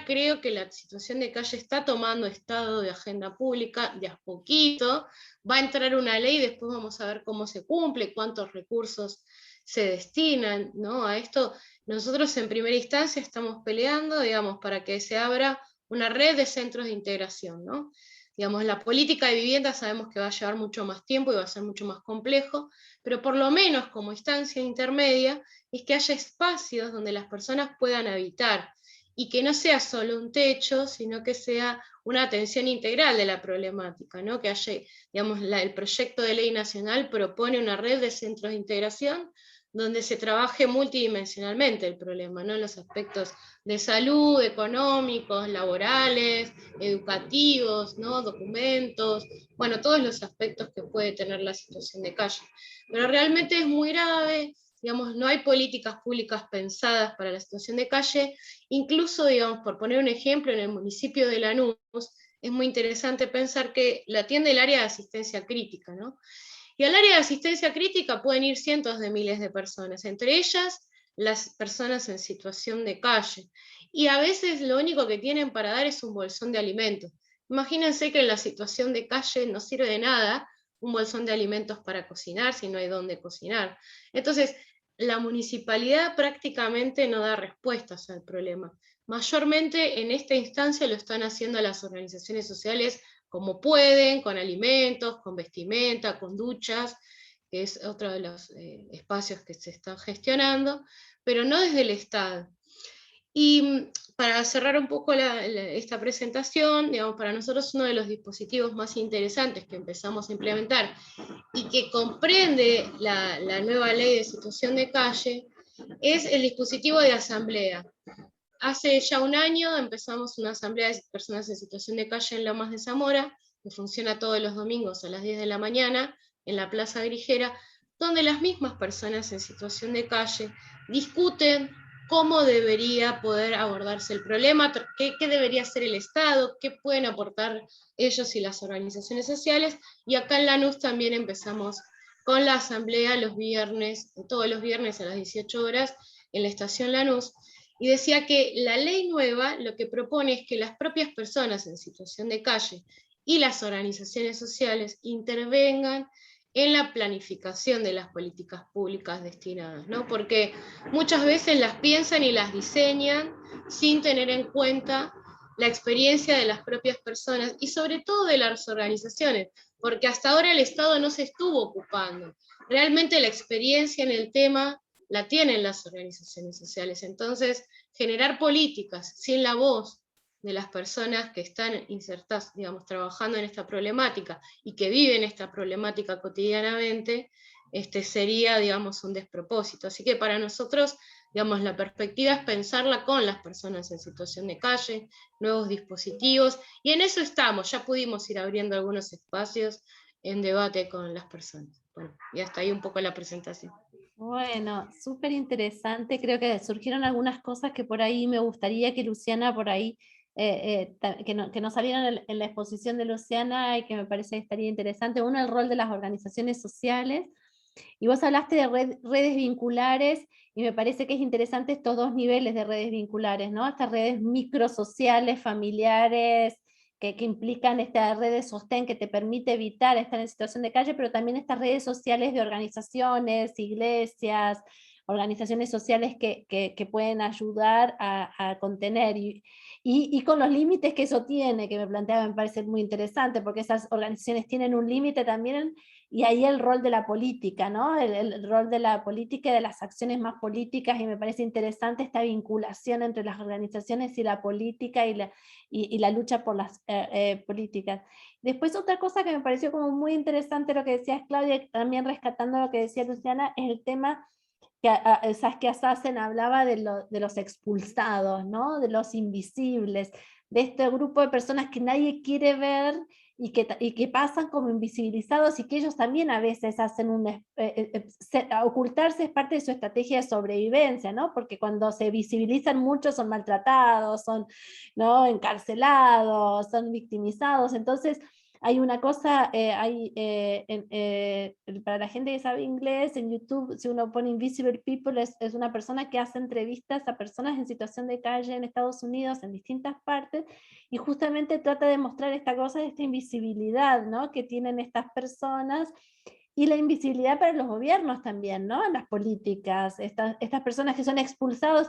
[SPEAKER 3] creo que la situación de calle está tomando estado de agenda pública de a poquito, va a entrar una ley, después vamos a ver cómo se cumple, cuántos recursos se destinan, ¿no? A esto nosotros en primera instancia estamos peleando, digamos, para que se abra una red de centros de integración, ¿no? Digamos, la política de vivienda sabemos que va a llevar mucho más tiempo y va a ser mucho más complejo, pero por lo menos como instancia intermedia es que haya espacios donde las personas puedan habitar, y que no sea solo un techo, sino que sea una atención integral de la problemática, ¿no? Que haya, digamos, el proyecto de ley nacional propone una red de centros de integración donde se trabaje multidimensionalmente el problema, ¿no? En los aspectos de salud, económicos, laborales, educativos, ¿no? Documentos, bueno, todos los aspectos que puede tener la situación de calle. Pero realmente es muy grave, digamos, no hay políticas públicas pensadas para la situación de calle, incluso, digamos, por poner un ejemplo, en el municipio de Lanús, es muy interesante pensar que la atiende el área de asistencia crítica, ¿no? Y al área de asistencia crítica pueden ir cientos de miles de personas, entre ellas las personas en situación de calle. Y a veces lo único que tienen para dar es un bolsón de alimentos. Imagínense que en la situación de calle no sirve de nada un bolsón de alimentos para cocinar si no hay dónde cocinar. Entonces, la municipalidad prácticamente no da respuestas al problema. Mayormente en esta instancia lo están haciendo las organizaciones sociales como pueden, con alimentos, con vestimenta, con duchas, que es otro de los espacios que se están gestionando, pero no desde el Estado. Y para cerrar un poco esta presentación, digamos, para nosotros uno de los dispositivos más interesantes que empezamos a implementar y que comprende la nueva ley de situación de calle es el dispositivo de asamblea. Hace ya un año empezamos una asamblea de personas en situación de calle en Lomas de Zamora, que funciona todos los domingos a las 10 de la mañana en la Plaza Grijera, donde las mismas personas en situación de calle discuten cómo debería poder abordarse el problema, qué debería hacer el Estado, qué pueden aportar ellos y las organizaciones sociales, y acá en Lanús también empezamos con la asamblea los viernes, todos los viernes a las 18 horas en la estación Lanús, y decía que la ley nueva lo que propone es que las propias personas en situación de calle y las organizaciones sociales intervengan en la planificación de las políticas públicas destinadas, ¿no? Porque muchas veces las piensan y las diseñan sin tener en cuenta la experiencia de las propias personas y sobre todo de las organizaciones, porque hasta ahora el Estado no se estuvo ocupando. Realmente la experiencia en el tema la tienen las organizaciones sociales. Entonces, generar políticas sin la voz de las personas que están insertadas, digamos, trabajando en esta problemática y que viven esta problemática cotidianamente, sería, digamos, un despropósito. Así que para nosotros, digamos, la perspectiva es pensarla con las personas en situación de calle, nuevos dispositivos, y en eso estamos, ya pudimos ir abriendo algunos espacios en debate con las personas. Bueno, y hasta ahí un poco la presentación.
[SPEAKER 1] Bueno, súper interesante. Creo que surgieron algunas cosas que por ahí me gustaría que Luciana por ahí, que no salieron en la exposición de Luciana y que me parece que estaría interesante. Uno, el rol de las organizaciones sociales. Y vos hablaste de redes vinculares, y me parece que es interesante estos dos niveles de redes vinculares, ¿no? Estas redes microsociales, familiares, que implican esta red de sostén que te permite evitar estar en situación de calle, pero también estas redes sociales de organizaciones, iglesias, organizaciones sociales que pueden ayudar a contener, y con los límites que eso tiene, que me planteaba, me parece muy interesante, porque esas organizaciones tienen un límite también, y ahí el rol de la política, ¿no? El rol de la política y de las acciones más políticas, y me parece interesante esta vinculación entre las organizaciones y la política, y la lucha por las políticas. Después otra cosa que me pareció como muy interesante lo que decías, Claudia, también rescatando lo que decía Luciana, es el tema que Saskia Sassen hablaba de los expulsados, ¿no? De los invisibles, de este grupo de personas que nadie quiere ver, y que pasan como invisibilizados, y que ellos también a veces hacen ocultarse es parte de su estrategia de sobrevivencia, ¿no? Porque cuando se visibilizan mucho son maltratados, son, ¿no?, encarcelados, son victimizados. Entonces hay una cosa, para la gente que sabe inglés, en YouTube, si uno pone Invisible People, es una persona que hace entrevistas a personas en situación de calle en Estados Unidos, en distintas partes, y justamente trata de mostrar esta cosa de esta invisibilidad, ¿no?, que tienen estas personas, y la invisibilidad para los gobiernos también, ¿no?, en las políticas, estas personas que son expulsados.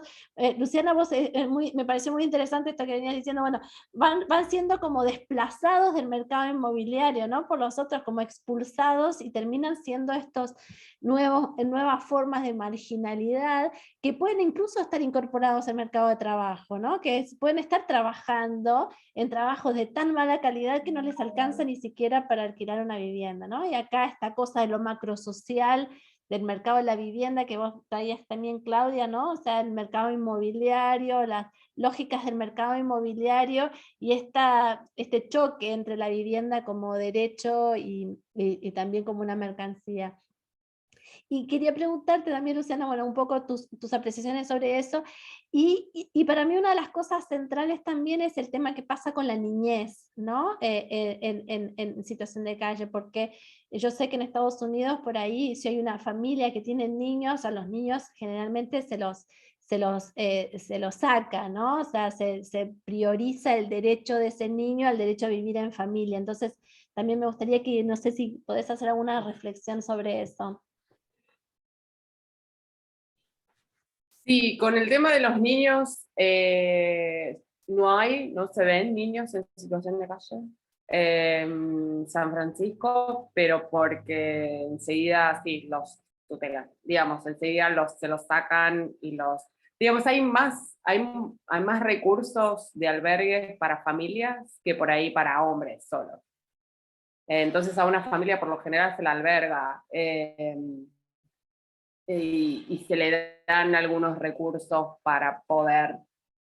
[SPEAKER 1] Luciana, vos, me pareció muy interesante esto que venías diciendo, bueno, van siendo como desplazados del mercado inmobiliario, ¿no?, por los otros, como expulsados, y terminan siendo estos nuevas formas de marginalidad, que pueden incluso estar incorporados al mercado de trabajo, ¿no?, que pueden estar trabajando en trabajos de tan mala calidad que no les alcanza ni siquiera para alquilar una vivienda, ¿no? Y acá esta cosa de lo macrosocial, del mercado de la vivienda que vos traías también, Claudia, ¿no? O sea, el mercado inmobiliario, las lógicas del mercado inmobiliario, y este choque entre la vivienda como derecho y también como una mercancía. Y quería preguntarte también, Luciana, bueno, un poco tus apreciaciones sobre eso, y para mí una de las cosas centrales también es el tema que pasa con la niñez, ¿no? En situación de calle, porque yo sé que en Estados Unidos, por ahí, si hay una familia que tiene niños, a los niños generalmente se los saca, ¿no? O sea, se prioriza el derecho de ese niño al derecho a vivir en familia. Entonces, también me gustaría que, no sé si podés hacer alguna reflexión sobre eso.
[SPEAKER 2] Sí, con el tema de los niños, no se ven niños en situación de calle en San Francisco, pero porque enseguida sí los tutelan, digamos, enseguida se los sacan y digamos, hay más recursos de albergues para familias que por ahí para hombres solos. Entonces a una familia por lo general se la alberga. Y se le dan algunos recursos para poder,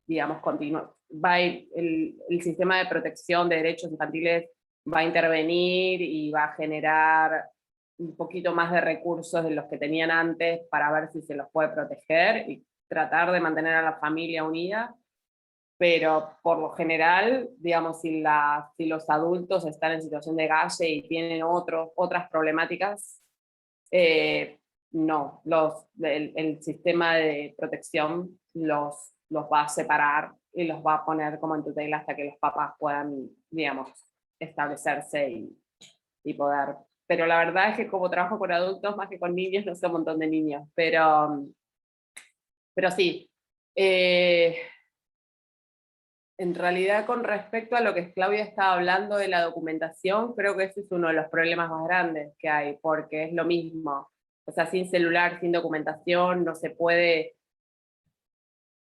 [SPEAKER 2] digamos, continuar. El sistema de protección de derechos infantiles va a intervenir y va a generar un poquito más de recursos de los que tenían antes para ver si se los puede proteger y tratar de mantener a la familia unida. Pero por lo general, digamos, si los adultos están en situación de calle y tienen otras problemáticas, no, el sistema de protección los va a separar y los va a poner como en tutela hasta que los papás puedan, digamos, establecerse y poder. Pero la verdad es que como trabajo con adultos más que con niños, no sé un montón de niños, pero sí. En realidad, con respecto a lo que Claudia estaba hablando de la documentación, creo que ese es uno de los problemas más grandes que hay, porque es lo mismo. O sea, sin celular, sin documentación, no se puede,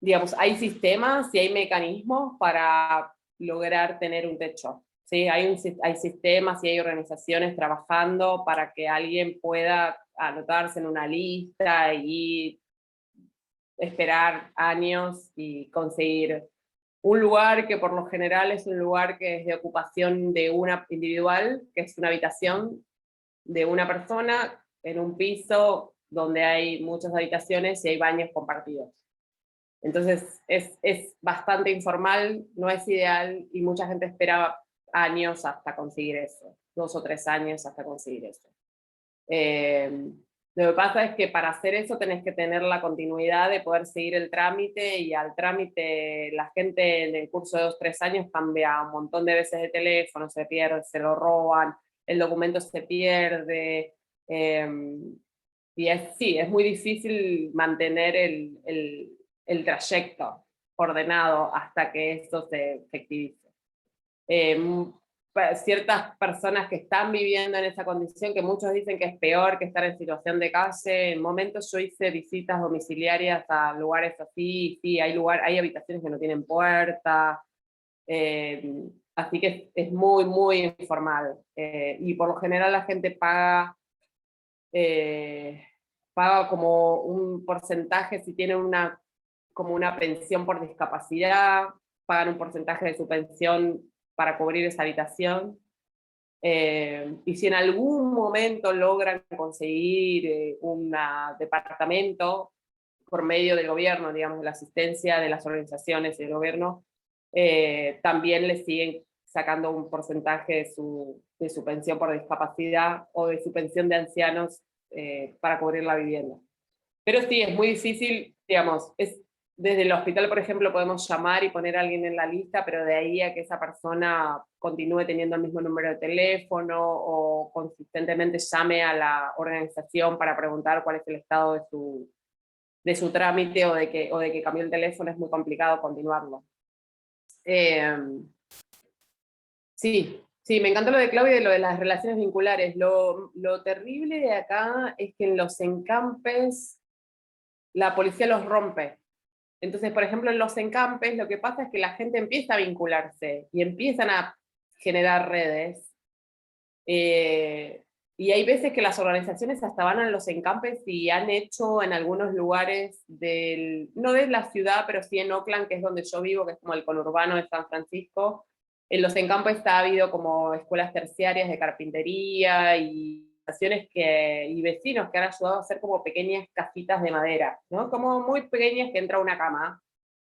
[SPEAKER 2] digamos, hay sistemas y hay mecanismos para lograr tener un techo. ¿Sí? Hay sistemas y hay organizaciones trabajando para que alguien pueda anotarse en una lista y esperar años y conseguir un lugar que por lo general es un lugar que es de ocupación de una individual, que es una habitación de una persona en un piso donde hay muchas habitaciones y hay baños compartidos. Entonces es bastante informal, no es ideal, y mucha gente espera años hasta conseguir eso, 2 o 3 años hasta conseguir eso. Lo que pasa es que para hacer eso tenés que tener la continuidad de poder seguir el trámite, y al trámite la gente en el curso de 2 o 3 años cambia un montón de veces de teléfono, se pierde, se lo roban, el documento se pierde, Y sí, es muy difícil mantener el trayecto ordenado hasta que esto se efectivice. Ciertas personas que están viviendo en esa condición, que muchos dicen que es peor que estar en situación de calle, en momentos yo hice visitas domiciliarias a lugares así, y sí, hay habitaciones que no tienen puerta, así que es muy, muy informal. Y por lo general la gente paga como un porcentaje, si tiene como una pensión por discapacidad, pagan un porcentaje de su pensión para cubrir esa habitación. Y si en algún momento logran conseguir un departamento por medio del gobierno, digamos, de la asistencia de las organizaciones y del gobierno, también les siguen sacando un porcentaje de su pensión por discapacidad o de su pensión de ancianos para cubrir la vivienda. Pero sí, es muy difícil, digamos, desde el hospital, por ejemplo, podemos llamar y poner a alguien en la lista, pero de ahí a que esa persona continúe teniendo el mismo número de teléfono o consistentemente llame a la organización para preguntar cuál es el estado de su trámite o de que cambió el teléfono, es muy complicado continuarlo. Sí, me encantó lo de Claudia y lo de las relaciones vinculares. Lo terrible de acá es que en los encampes la policía los rompe. Entonces, por ejemplo, en los encampes lo que pasa es que la gente empieza a vincularse y empiezan a generar redes. Y hay veces que las organizaciones hasta van a los encampes y han hecho en algunos lugares no de la ciudad, pero sí en Oakland, que es donde yo vivo, que es como el conurbano de San Francisco. En los encampes ha habido como escuelas terciarias de carpintería y vecinos que han ayudado a hacer como pequeñas casitas de madera, ¿no? Como muy pequeñas, que entra una cama,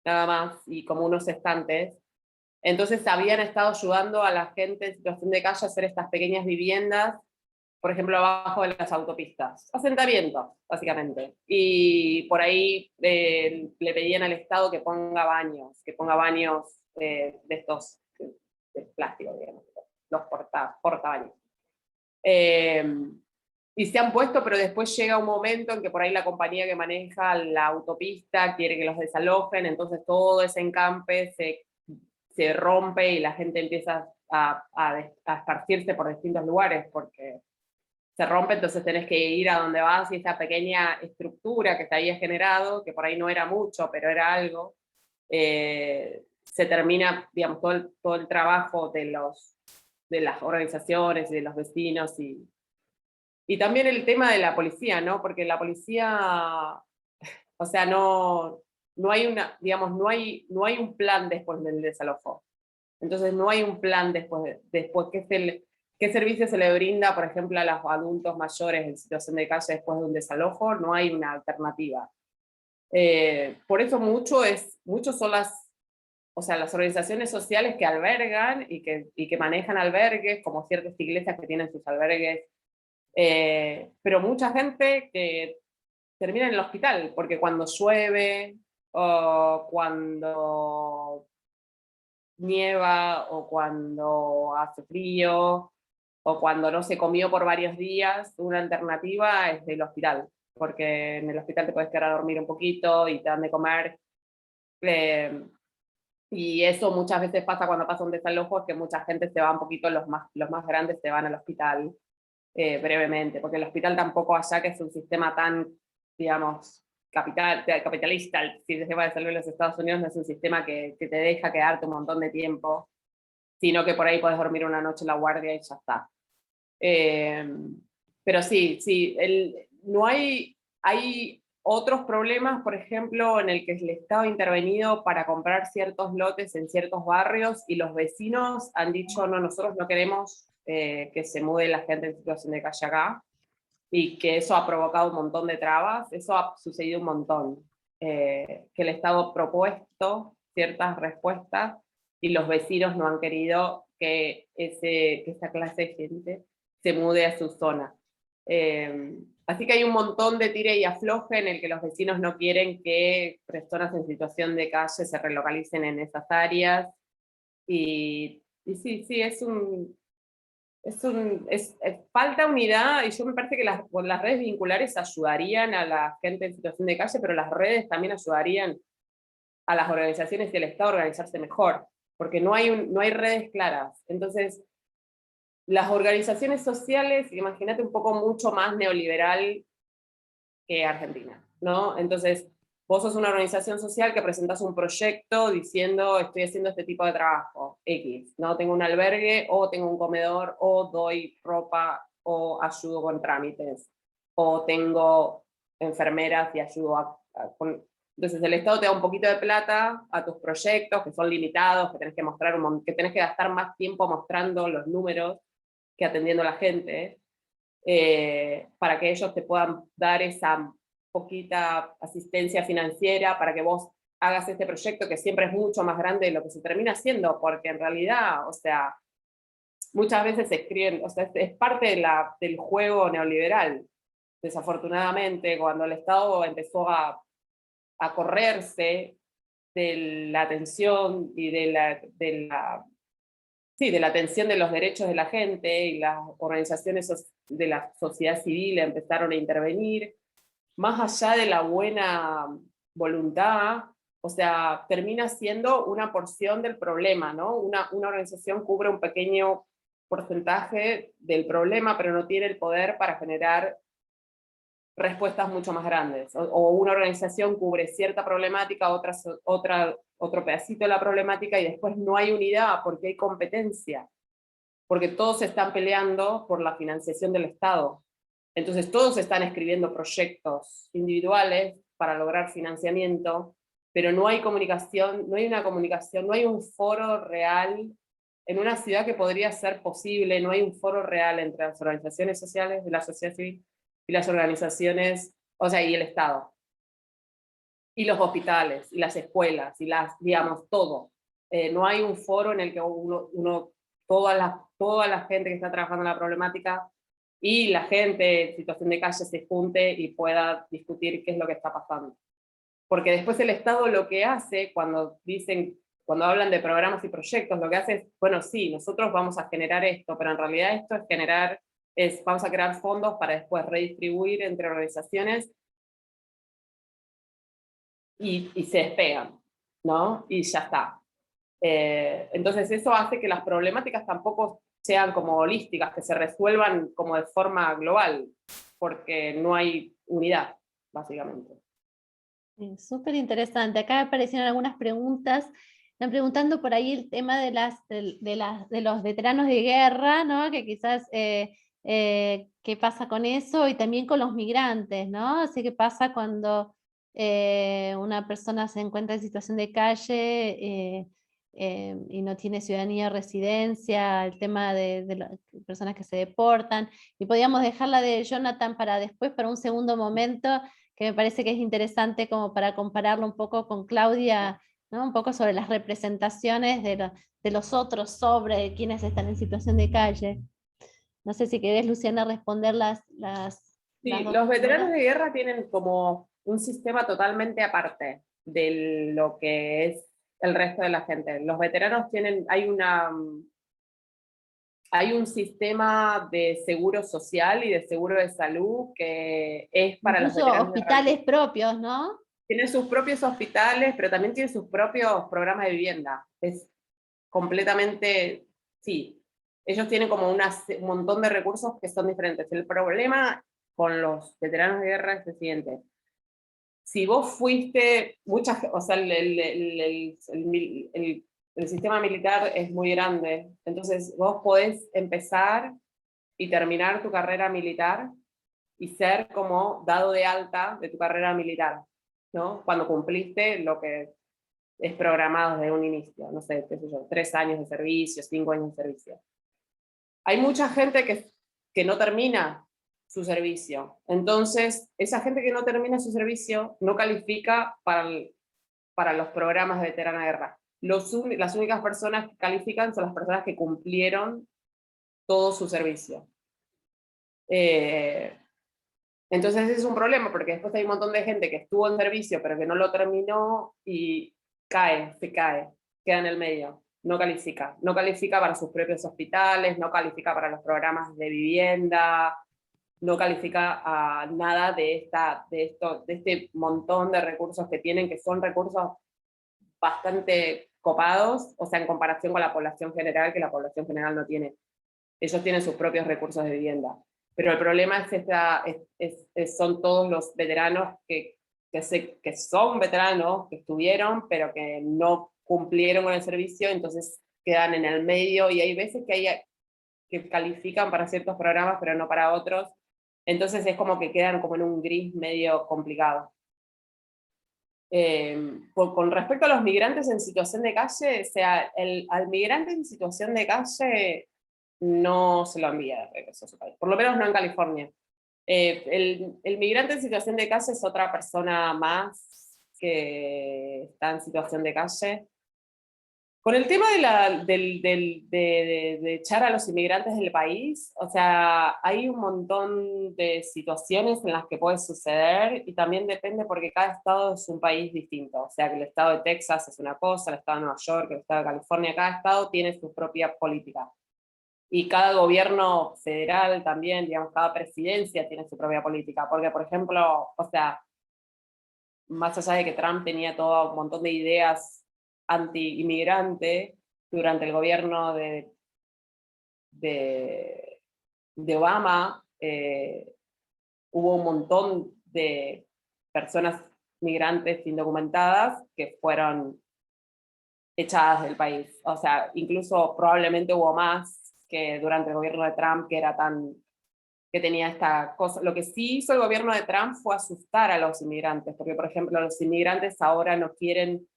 [SPEAKER 2] nada más, y como unos estantes. Entonces habían estado ayudando a la gente en situación de calle a hacer estas pequeñas viviendas, por ejemplo, abajo de las autopistas. Asentamientos, básicamente. Y por ahí le pedían al Estado que ponga baños de estos de plástico, digamos, los portabaños. Y se han puesto, pero después llega un momento en que por ahí la compañía que maneja la autopista quiere que los desalojen, entonces todo ese encampe se rompe y la gente empieza a esparcirse por distintos lugares porque se rompe, entonces tenés que ir a donde vas y esa pequeña estructura que se había generado, que por ahí no era mucho, pero era algo, se termina, digamos, todo el trabajo de las organizaciones y de los vecinos y también el tema de la policía, ¿no? Porque la policía, o sea, no hay digamos, no hay un plan después del desalojo. Entonces no hay un plan después ¿qué servicio se le brinda, por ejemplo, a los adultos mayores en situación de calle después de un desalojo? No hay una alternativa. Por eso muchos son las organizaciones sociales que albergan y que manejan albergues, como ciertas iglesias que tienen sus albergues, pero mucha gente que termina en el hospital, porque cuando llueve, o cuando nieva, o cuando hace frío, o cuando no se comió por varios días, una alternativa es el hospital, porque en el hospital te puedes quedar a dormir un poquito y te dan de comer. Y eso muchas veces pasa cuando pasa un desalojo, es que mucha gente se va un poquito, los más grandes se van al hospital brevemente, porque el hospital tampoco allá, que es un sistema tan, digamos, capitalista, el sistema de salud de los Estados Unidos no es un sistema que te deja quedarte un montón de tiempo, sino que por ahí podés dormir una noche en la guardia y ya está. Pero sí, no hay otros problemas, por ejemplo, en el que el Estado ha intervenido para comprar ciertos lotes en ciertos barrios y los vecinos han dicho, no, nosotros no queremos que se mude la gente en situación de calle acá, y que eso ha provocado un montón de trabas. Eso ha sucedido un montón, que el Estado ha propuesto ciertas respuestas y los vecinos no han querido que esa clase de gente se mude a su zona. Así que hay un montón de tire y afloje en el que los vecinos no quieren que personas en situación de calle se relocalicen en esas áreas. Y sí, falta unidad, y yo me parece que las redes vinculares ayudarían a la gente en situación de calle, pero las redes también ayudarían a las organizaciones y al Estado a organizarse mejor, porque no hay redes claras. Entonces, las organizaciones sociales, imagínate un poco mucho más neoliberal que Argentina, ¿no? Entonces, vos sos una organización social que presentás un proyecto diciendo, estoy haciendo este tipo de trabajo, X, ¿no? Tengo un albergue, o tengo un comedor, o doy ropa, o ayudo con trámites, o tengo enfermeras y ayudo Entonces el Estado te da un poquito de plata a tus proyectos, que son limitados, que tenés que mostrar que tenés que gastar más tiempo mostrando los números que atendiendo a la gente, para que ellos te puedan dar esa poquita asistencia financiera para que vos hagas este proyecto que siempre es mucho más grande de lo que se termina haciendo, porque en realidad, o sea, muchas veces se escriben, o sea, es parte del juego neoliberal. Desafortunadamente, cuando el Estado empezó a correrse de la atención y de la atención de los derechos de la gente, y las organizaciones de la sociedad civil empezaron a intervenir, más allá de la buena voluntad, o sea, termina siendo una porción del problema, ¿no? Una organización cubre un pequeño porcentaje del problema, pero no tiene el poder para generar respuestas mucho más grandes. O una organización cubre cierta problemática, otro pedacito de la problemática, y después no hay unidad porque hay competencia, porque todos están peleando por la financiación del Estado. Entonces todos están escribiendo proyectos individuales para lograr financiamiento, pero no hay comunicación, no hay una comunicación, no hay un foro real en una ciudad que podría ser posible, no hay un foro real entre las organizaciones sociales de la sociedad civil y las organizaciones, o sea, y el Estado. Y los hospitales, y las escuelas, y digamos, todo. No hay un foro en el que toda la gente que está trabajando en la problemática y la gente en situación de calle se junte y pueda discutir qué es lo que está pasando. Porque después el Estado lo que hace cuando hablan de programas y proyectos, lo que hace es, bueno, sí, nosotros vamos a generar esto, pero en realidad esto vamos a crear fondos para después redistribuir entre organizaciones, y se despegan, ¿no? Y ya está. Entonces eso hace que las problemáticas tampoco sean como holísticas, que se resuelvan como de forma global, porque no hay unidad, básicamente.
[SPEAKER 1] Súper interesante. Acá aparecieron algunas preguntas. Están preguntando por ahí el tema de los veteranos de guerra, ¿no? Que quizás qué pasa con eso, y también con los migrantes, ¿no? Así que pasa cuando una persona se encuentra en situación de calle y no tiene ciudadanía o residencia, el tema de las personas que se deportan. Y podíamos dejarla de Jonathan para después, para un segundo momento, que me parece que es interesante como para compararlo un poco con Claudia, ¿no? Un poco sobre las representaciones de los otros sobre quienes están en situación de calle. No sé si querés, Luciana, responder
[SPEAKER 2] Sí,
[SPEAKER 1] las dos
[SPEAKER 2] los veteranos
[SPEAKER 1] primeras.
[SPEAKER 2] de guerra tienen como un sistema totalmente aparte de lo que es el resto de la gente. Los veteranos hay un sistema de seguro social y de seguro de salud que es para los
[SPEAKER 1] Incluso
[SPEAKER 2] veteranos de guerra.
[SPEAKER 1] hospitales propios, ¿no?
[SPEAKER 2] Tienen sus propios hospitales, pero también tienen sus propios programas de vivienda. Es completamente, sí. Ellos tienen como un montón de recursos que son diferentes. El problema con los veteranos de guerra es el siguiente. Si vos fuiste, o sea, el sistema militar es muy grande, entonces vos podés empezar y terminar tu carrera militar y ser como dado de alta de tu carrera militar, ¿no? Cuando cumpliste lo que es programado desde un inicio, no sé, qué sé yo, 3 años de servicio, 5 años de servicio. Hay mucha gente que no termina su servicio. Entonces, esa gente que no termina su servicio no califica para los programas de veterana de guerra. Las únicas personas que califican son las personas que cumplieron todo su servicio. Entonces ese es un problema, porque después hay un montón de gente que estuvo en servicio pero que no lo terminó y se cae, queda en el medio. no califica. No califica para sus propios hospitales, no califica para los programas de vivienda, no califica a nada de este montón de recursos que tienen, que son recursos bastante copados, o sea, en comparación con la población general, que la población general no tiene. Ellos tienen sus propios recursos de vivienda. Pero el problema son todos los veteranos que son veteranos, que estuvieron, pero que no cumplieron con el servicio, entonces quedan en el medio, y hay veces que califican para ciertos programas, pero no para otros. Entonces es como que quedan como en un gris medio complicado. Con respecto a los migrantes en situación de calle, o sea, al migrante en situación de calle no se lo envía de regreso a su país, por lo menos no en California. El migrante en situación de calle es otra persona más que está en situación de calle. Con el tema de echar a los inmigrantes del país, o sea, hay un montón de situaciones en las que puede suceder, y también depende porque cada estado es un país distinto. O sea, que el estado de Texas es una cosa, el estado de Nueva York, el estado de California, cada estado tiene su propia política. Y cada gobierno federal también, digamos, cada presidencia tiene su propia política. Porque, por ejemplo, o sea, más allá de que Trump tenía todo un montón de ideas anti-inmigrante, durante el gobierno de Obama hubo un montón de personas migrantes indocumentadas que fueron echadas del país. O sea, incluso probablemente hubo más que durante el gobierno de Trump, que tenía esta cosa. Lo que sí hizo el gobierno de Trump fue asustar a los inmigrantes, porque, por ejemplo, los inmigrantes ahora no quieren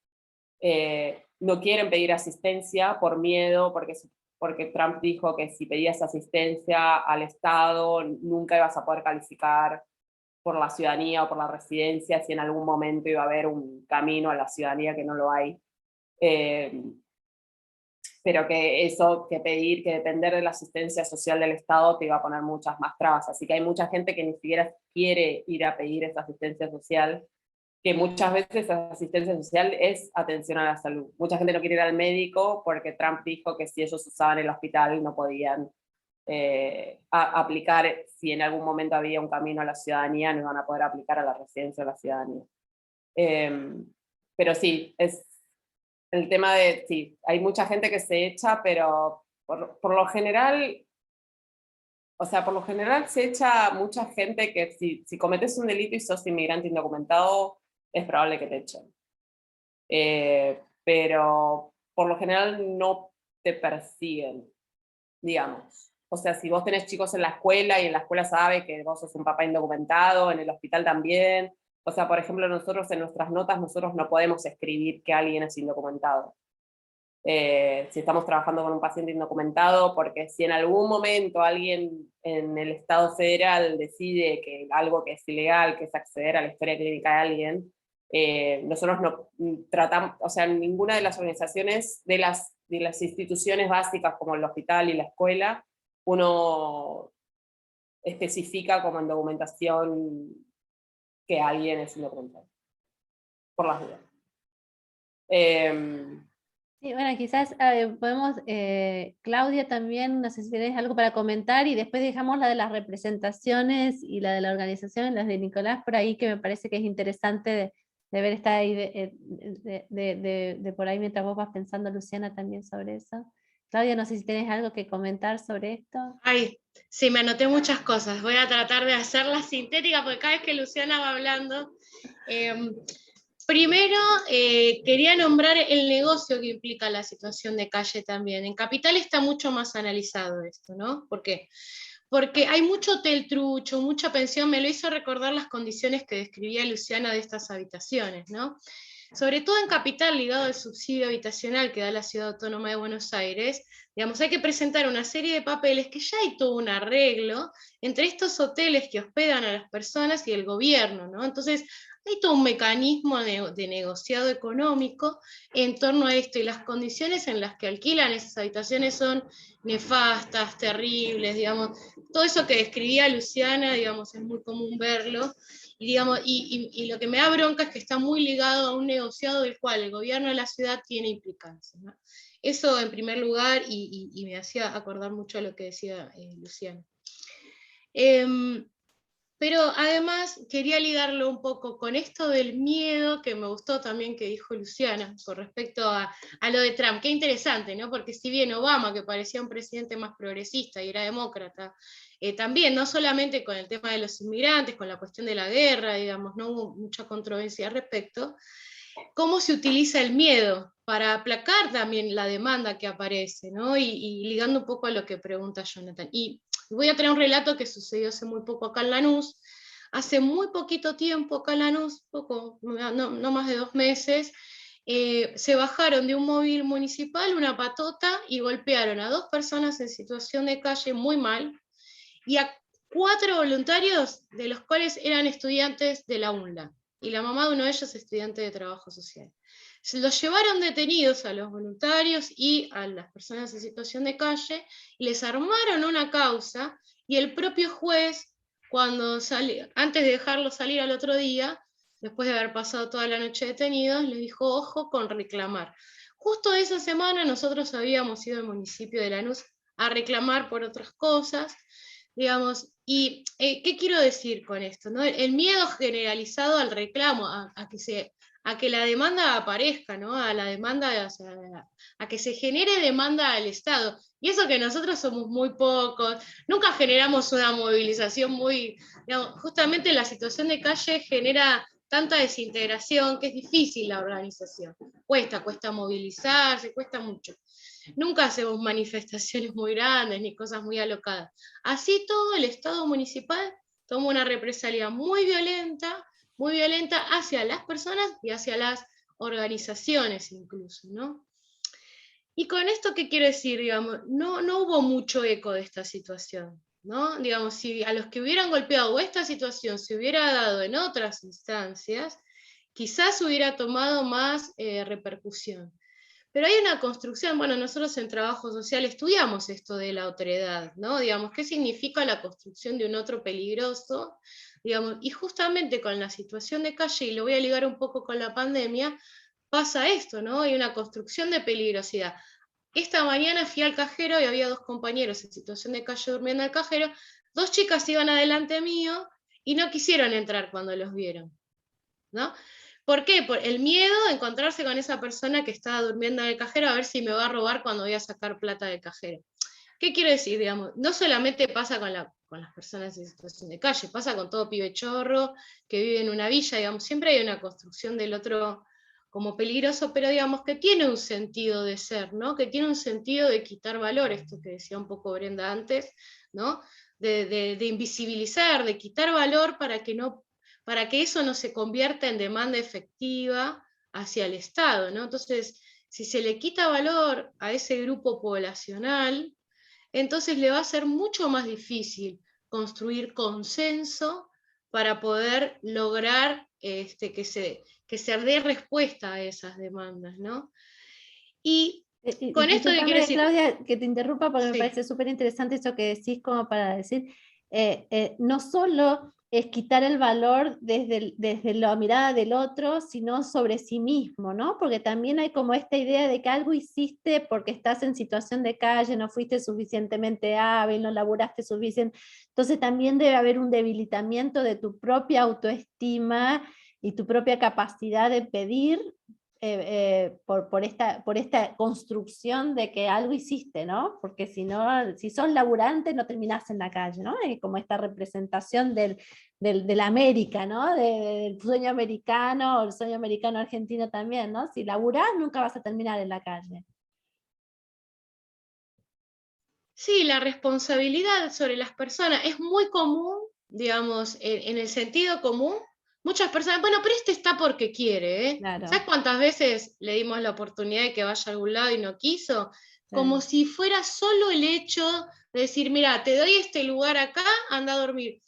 [SPEAKER 2] pedir asistencia por miedo, porque Trump dijo que si pedías asistencia al Estado nunca ibas a poder calificar por la ciudadanía o por la residencia, si en algún momento iba a haber un camino a la ciudadanía, que no lo hay. Pero que depender de la asistencia social del Estado te iba a poner muchas más trabas. Así que hay mucha gente que ni siquiera quiere ir a pedir esa asistencia social, que muchas veces esa asistencia social es atención a la salud. Mucha gente no quiere ir al médico porque Trump dijo que si ellos usaban el hospital no podían aplicar, si en algún momento había un camino a la ciudadanía, no iban a poder aplicar a la residencia de la ciudadanía. Pero sí, es el tema de, sí, hay mucha gente que se echa, pero por lo general, o sea, por lo general se echa mucha gente que si cometes un delito y sos inmigrante indocumentado, es probable que te echen. Pero por lo general no te persiguen, digamos. O sea, si vos tenés chicos en la escuela y en la escuela sabe que vos sos un papá indocumentado, en el hospital también. O sea, por ejemplo, nosotros en nuestras notas, nosotros no podemos escribir que alguien es indocumentado. Si estamos trabajando con un paciente indocumentado, porque si en algún momento alguien en el Estado federal decide que algo que es ilegal, que es acceder a la historia clínica de alguien, nosotros no tratamos, o sea, ninguna de las organizaciones, de las instituciones básicas como el hospital y la escuela, uno especifica como en documentación que alguien es indocumentado, por las dudas.
[SPEAKER 1] Sí, bueno, quizás podemos, Claudia también, no sé si tenés algo para comentar, y después dejamos la de las representaciones y la de la organización, las de Nicolás, por ahí, que me parece que es interesante de ver esta idea, de por ahí mientras vos vas pensando, Luciana, también sobre eso. Claudia, no sé si tenés algo que comentar sobre esto.
[SPEAKER 3] Ay, sí, me anoté muchas cosas. Voy a tratar de hacerlas sintéticas, porque cada vez que Luciana va hablando... Primero, quería nombrar el negocio que implica la situación de calle también. En Capital está mucho más analizado esto, ¿no? ¿Por qué? Porque hay mucho hotel trucho, mucha pensión. Me lo hizo recordar las condiciones que describía Luciana de estas habitaciones, ¿no? Sobre todo en Capital, ligado al subsidio habitacional que da la Ciudad Autónoma de Buenos Aires, digamos, hay que presentar una serie de papeles que ya hay todo un arreglo entre estos hoteles que hospedan a las personas y el gobierno, ¿no? Entonces, hay todo un mecanismo de negociado económico en torno a esto, y las condiciones en las que alquilan esas habitaciones son nefastas, terribles, digamos. Todo eso que describía Luciana, digamos, es muy común verlo. digamos, y lo que me da bronca es que está muy ligado a un negociado del cual el gobierno de la ciudad tiene implicancia, ¿no? Eso en primer lugar, y me hacía acordar mucho a lo que decía Luciano. Pero además quería ligarlo un poco con esto del miedo, que me gustó también que dijo Luciana, con respecto a lo de Trump. Qué interesante, ¿no? Porque si bien Obama, que parecía un presidente más progresista y era demócrata, también, no solamente con el tema de los inmigrantes, con la cuestión de la guerra, digamos, no hubo mucha controversia al respecto, cómo se utiliza el miedo para aplacar también la demanda que aparece, ¿no? Y ligando un poco a lo que pregunta Jonathan. Y voy a traer un relato que sucedió hace muy poco acá en Lanús. Hace muy poquito tiempo acá en Lanús, no más de 2 meses, se bajaron de un móvil municipal una patota y golpearon a 2 personas en situación de calle muy mal, y a 4 voluntarios, de los cuales eran estudiantes de la UNLA, y la mamá de uno de ellos estudiante de trabajo social. Se los llevaron detenidos a los voluntarios y a las personas en situación de calle, y les armaron una causa, y el propio juez, antes de dejarlos salir al otro día, después de haber pasado toda la noche detenidos, les dijo, ojo con reclamar. Justo esa semana nosotros habíamos ido al municipio de Lanús a reclamar por otras cosas, digamos, y ¿qué quiero decir con esto, ¿no? El miedo generalizado al reclamo, a que la demanda aparezca, ¿no? A la demanda, o sea, a que se genere demanda al Estado. Y eso que nosotros somos muy pocos, nunca generamos una movilización muy, digamos, justamente la situación de calle genera tanta desintegración que es difícil la organización. Cuesta movilizarse, cuesta mucho. Nunca hacemos manifestaciones muy grandes ni cosas muy alocadas. Así todo, el Estado municipal toma una represalia muy violenta hacia las personas y hacia las organizaciones incluso, ¿no? Y con esto, ¿qué quiero decir? Digamos, no hubo mucho eco de esta situación, ¿no? Digamos, si a los que hubieran golpeado esta situación se hubiera dado en otras instancias, quizás hubiera tomado más repercusión. Pero hay una construcción, bueno, nosotros en trabajo social estudiamos esto de la otredad, ¿no? Digamos, ¿qué significa la construcción de un otro peligroso? Digamos, y justamente con la situación de calle, y lo voy a ligar un poco con la pandemia, pasa esto, ¿no? Hay una construcción de peligrosidad. Esta mañana fui al cajero y había 2 compañeros en situación de calle durmiendo al cajero, 2 chicas iban adelante mío y no quisieron entrar cuando los vieron, ¿no? ¿Por qué? Por el miedo de encontrarse con esa persona que estaba durmiendo en el cajero a ver si me va a robar cuando voy a sacar plata del cajero. ¿Qué quiero decir? Digamos, no solamente pasa con las personas en situación de calle, pasa con todo pibe chorro que vive en una villa, digamos, siempre hay una construcción del otro como peligroso, pero digamos que tiene un sentido de ser, ¿no? Que tiene un sentido de quitar valor, esto que decía un poco Brenda antes, ¿no? De invisibilizar, de quitar valor para que eso no se convierta en demanda efectiva hacia el Estado, ¿no? Entonces, si se le quita valor a ese grupo poblacional, entonces le va a ser mucho más difícil construir consenso para poder lograr que se dé respuesta a esas demandas, ¿no? Y con esto que quiero decir...
[SPEAKER 1] Claudia, que te interrumpa porque
[SPEAKER 3] Sí.
[SPEAKER 1] me parece súper interesante eso que decís, como para decir, no solo es quitar el valor desde la mirada del otro, sino sobre sí mismo, ¿no? Porque también hay como esta idea de que algo hiciste porque estás en situación de calle, no fuiste suficientemente hábil, no laburaste suficiente. Entonces también debe haber un debilitamiento de tu propia autoestima y tu propia capacidad de pedir por esta construcción de que algo hiciste, ¿no? Porque si sos laburante no terminás en la calle, ¿no? Es como esta representación de la América, ¿no? Del sueño americano, o el sueño americano argentino también, ¿no? Si laburás nunca vas a terminar en la calle.
[SPEAKER 3] Sí, la responsabilidad sobre las personas es muy común, digamos, en el sentido común. Muchas personas, bueno, pero este está porque quiere, ¿eh?
[SPEAKER 1] Claro.
[SPEAKER 3] ¿Sabes cuántas veces le dimos la oportunidad de que vaya a algún lado y no quiso? Como si fuera solo el hecho de decir, mira, te doy este lugar acá, anda a dormir.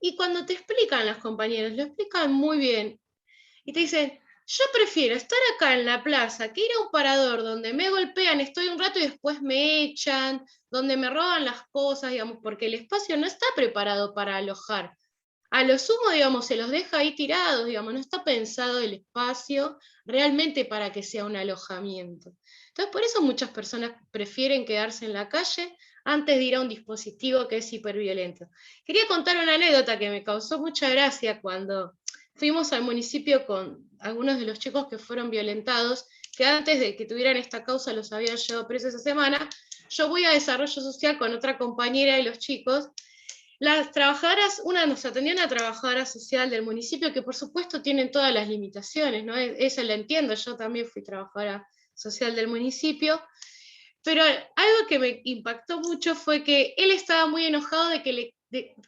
[SPEAKER 3] Y cuando te explican las compañeras, lo explican muy bien. Y te dicen, yo prefiero estar acá en la plaza que ir a un parador donde me golpean, estoy un rato y después me echan, donde me roban las cosas, digamos, porque el espacio no está preparado para alojar A lo sumo, digamos, se los deja ahí tirados, digamos, no está pensado el espacio realmente para que sea un alojamiento. Entonces, por eso muchas personas prefieren quedarse en la calle antes de ir a un dispositivo que es hiperviolento. Quería contar una anécdota que me causó mucha gracia cuando fuimos al municipio con algunos de los chicos que fueron violentados, que antes de que tuvieran esta causa los habían llevado presos esa semana. Yo voy a desarrollo social con otra compañera y los chicos. Las trabajadoras, nos atendió una trabajadora social del municipio que por supuesto tienen todas las limitaciones, ¿no? Eso lo entiendo, yo también fui trabajadora social del municipio, pero algo que me impactó mucho fue que él estaba muy enojado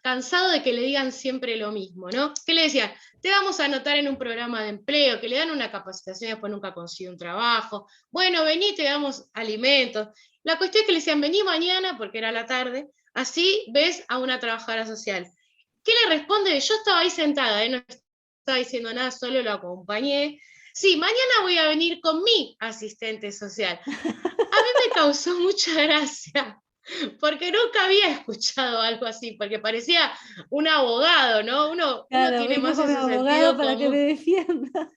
[SPEAKER 3] cansado de que le digan siempre lo mismo, ¿no? Que le decían, te vamos a anotar en un programa de empleo, que le dan una capacitación y después nunca consigue un trabajo, bueno, vení, te damos alimentos. La cuestión es que le decían, vení mañana, porque era la tarde, así ves a una trabajadora social. ¿Qué le responde? Yo estaba ahí sentada, no estaba diciendo nada, solo lo acompañé. Sí, mañana voy a venir con mi asistente social. A mí me causó mucha gracia, porque nunca había escuchado algo así, porque parecía un abogado, ¿no? Uno
[SPEAKER 1] Claro,
[SPEAKER 3] tiene
[SPEAKER 1] vengo
[SPEAKER 3] más
[SPEAKER 1] con mi
[SPEAKER 3] ese
[SPEAKER 1] abogado
[SPEAKER 3] sentido
[SPEAKER 1] para que me
[SPEAKER 3] común.
[SPEAKER 1] defienda.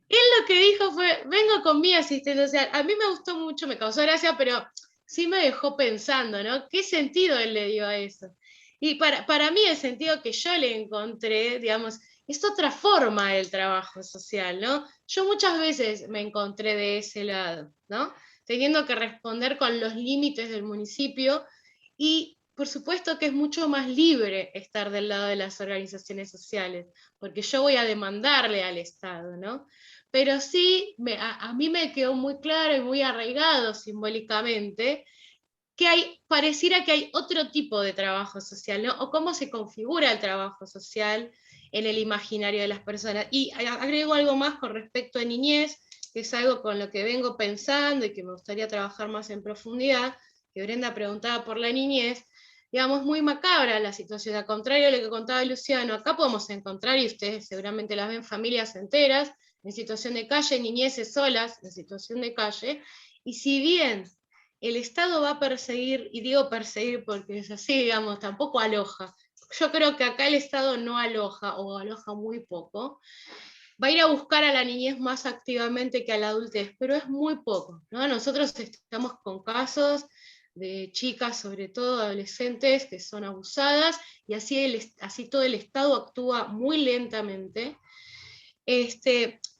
[SPEAKER 3] Él lo que dijo fue, vengo con mi asistente social. A mí me gustó mucho, me causó gracia, pero sí me dejó pensando, ¿no? ¿Qué sentido él le dio a eso? Y para mí el sentido que yo le encontré, digamos, es otra forma del trabajo social, ¿no? Yo muchas veces me encontré de ese lado, ¿no? Teniendo que responder con los límites del municipio y por supuesto que es mucho más libre estar del lado de las organizaciones sociales, porque yo voy a demandarle al Estado, ¿no? Pero sí, a mí me quedó muy claro y muy arraigado simbólicamente que pareciera que hay otro tipo de trabajo social, ¿no? O cómo se configura el trabajo social en el imaginario de las personas. Y agrego algo más con respecto a niñez, que es algo con lo que vengo pensando y que me gustaría trabajar más en profundidad, que Brenda preguntaba por la niñez, digamos, muy macabra la situación, al contrario de lo que contaba Luciano, acá podemos encontrar, y ustedes seguramente las ven, familias enteras en situación de calle, niñeces solas en situación de calle, y si bien el Estado va a perseguir, y digo perseguir porque es así, digamos, tampoco aloja. Yo creo que acá el Estado no aloja, o aloja muy poco. Va a ir a buscar a la niñez más activamente que a la adultez, pero es muy poco, ¿no? Nosotros estamos con casos de chicas, sobre todo adolescentes, que son abusadas, y así todo el Estado actúa muy lentamente.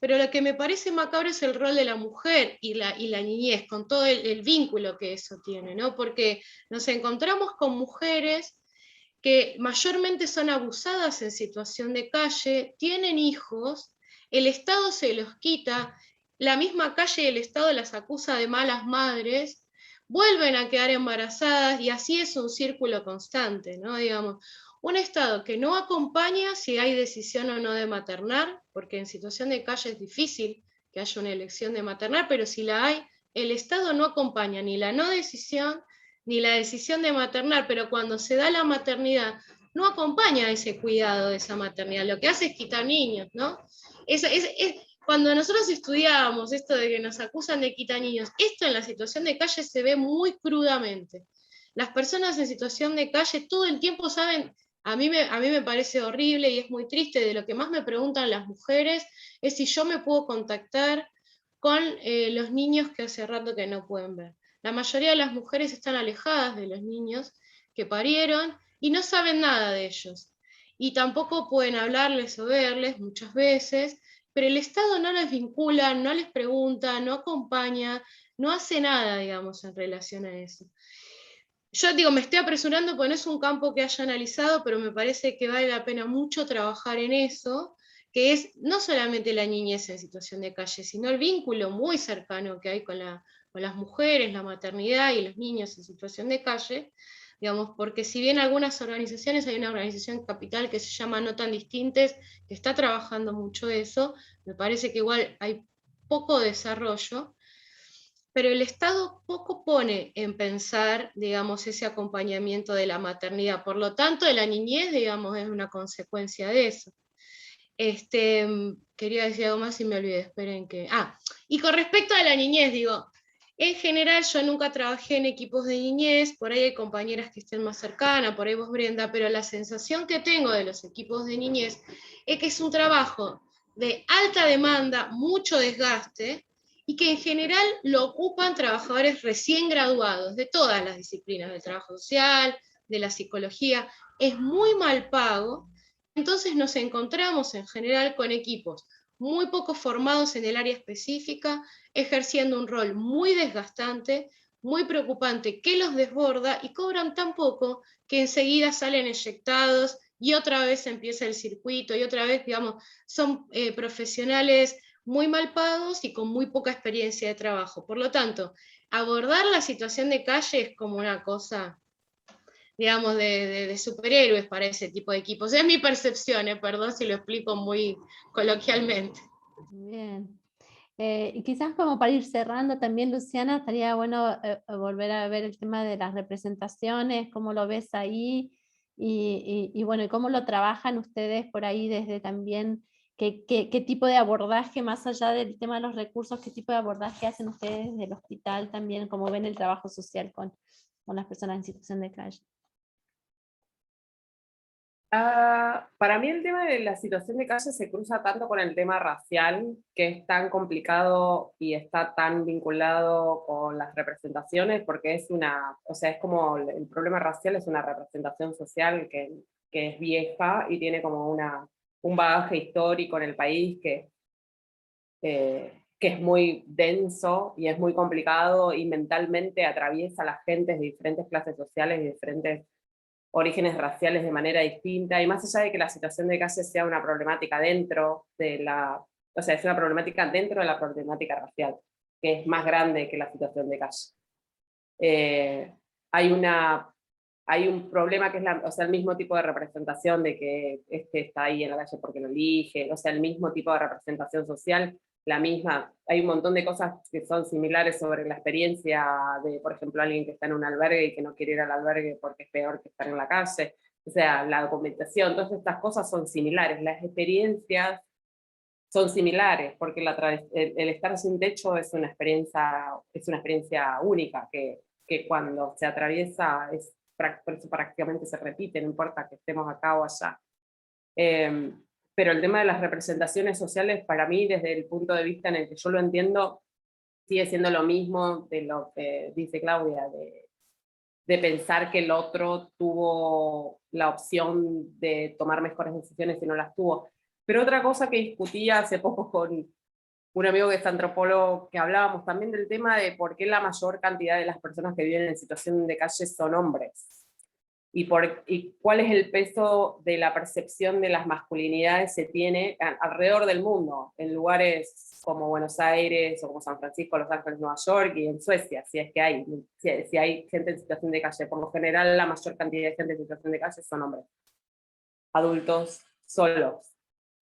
[SPEAKER 3] Pero lo que me parece macabro es el rol de la mujer y la niñez, con todo el vínculo que eso tiene, ¿no? Porque nos encontramos con mujeres que mayormente son abusadas en situación de calle, tienen hijos, el Estado se los quita, la misma calle y el Estado las acusa de malas madres, vuelven a quedar embarazadas y así es un círculo constante, ¿no? Digamos, un Estado que no acompaña si hay decisión o no de maternar, porque en situación de calle es difícil que haya una elección de maternar, pero si la hay, el Estado no acompaña ni la no decisión ni la decisión de maternar, pero cuando se da la maternidad, no acompaña ese cuidado de esa maternidad, lo que hace es quitar niños, ¿no? Cuando nosotros estudiábamos esto de que nos acusan de quitar niños, esto en la situación de calle se ve muy crudamente. Las personas en situación de calle todo el tiempo saben, a mí me parece horrible y es muy triste, de lo que más me preguntan las mujeres es si yo me puedo contactar con los niños que hace rato que no pueden ver. La mayoría de las mujeres están alejadas de los niños que parieron y no saben nada de ellos. Y tampoco pueden hablarles o verles muchas veces, pero el Estado no les vincula, no les pregunta, no acompaña, no hace nada, digamos, en relación a eso. Yo digo, me estoy apresurando porque no es un campo que haya analizado, pero me parece que vale la pena mucho trabajar en eso, que es no solamente la niñez en situación de calle, sino el vínculo muy cercano que hay con las mujeres, la maternidad y los niños en situación de calle, digamos, porque si bien algunas organizaciones, hay una organización capital que se llama No Tan Distintes, que está trabajando mucho eso, me parece que igual hay poco desarrollo, pero el Estado poco pone en pensar, digamos, ese acompañamiento de la maternidad. Por lo tanto, de la niñez, digamos, es una consecuencia de eso. Quería decir algo más y me olvidé, esperen que... y con respecto a la niñez, digo, En general, yo nunca trabajé en equipos de niñez, por ahí hay compañeras que estén más cercanas, por ahí vos, Brenda, pero la sensación que tengo de los equipos de niñez es que es un trabajo de alta demanda, mucho desgaste, y que en general lo ocupan trabajadores recién graduados de todas las disciplinas, del trabajo social, de la psicología. Es muy mal pago, entonces nos encontramos en general con equipos muy poco formados en el área específica, ejerciendo un rol muy desgastante, muy preocupante, que los desborda, y cobran tan poco que enseguida salen eyectados y otra vez empieza el circuito, y otra vez, digamos, son profesionales muy mal pagos y con muy poca experiencia de trabajo. Por lo tanto, abordar la situación de calle es como una cosa, digamos, de superhéroes para ese tipo de equipos. Es mi percepción, perdón si lo explico muy coloquialmente.
[SPEAKER 1] Bien. Y quizás como para ir cerrando también, Luciana, estaría bueno volver a ver el tema de las representaciones, cómo lo ves ahí, y bueno, y cómo lo trabajan ustedes por ahí desde también, qué tipo de abordaje, más allá del tema de los recursos, qué tipo de abordaje hacen ustedes desde el hospital también, cómo ven el trabajo social con las personas en situación de calle.
[SPEAKER 2] Para mí el tema de la situación de calle se cruza tanto con el tema racial, que es tan complicado y está tan vinculado con las representaciones, porque es o sea, es como el problema racial es una representación social que es vieja y tiene como un bagaje histórico en el país que es muy denso y es muy complicado y mentalmente atraviesa a las gentes de diferentes clases sociales y diferentes orígenes raciales de manera distinta, y más allá de que la situación de calle sea una problemática o sea, es una problemática dentro de la problemática racial, que es más grande que la situación de calle. Hay un problema que es o sea, el mismo tipo de representación de que está ahí en la calle porque lo elige, o sea, el mismo tipo de representación social, la misma. Hay un montón de cosas que son similares sobre la experiencia de, por ejemplo, alguien que está en un albergue y que no quiere ir al albergue porque es peor que estar en la calle, o sea, la documentación, todas estas cosas son similares, las experiencias son similares, porque el estar sin techo es una experiencia única, que cuando se atraviesa, por eso prácticamente se repite, no importa que estemos acá o allá. Pero el tema de las representaciones sociales, para mí, desde el punto de vista en el que yo lo entiendo, sigue siendo lo mismo de lo que dice Claudia, de pensar que el otro tuvo la opción de tomar mejores decisiones y no las tuvo. Pero otra cosa que discutía hace poco con un amigo que es antropólogo, que hablábamos también del tema de por qué la mayor cantidad de las personas que viven en situación de calle son hombres. Y cuál es el peso de la percepción de las masculinidades se tiene alrededor del mundo, en lugares como Buenos Aires, o como San Francisco, Los Ángeles, Nueva York, y en Suecia, si es que hay, si hay gente en situación de calle. Por lo general, la mayor cantidad de gente en situación de calle son hombres, adultos, solos.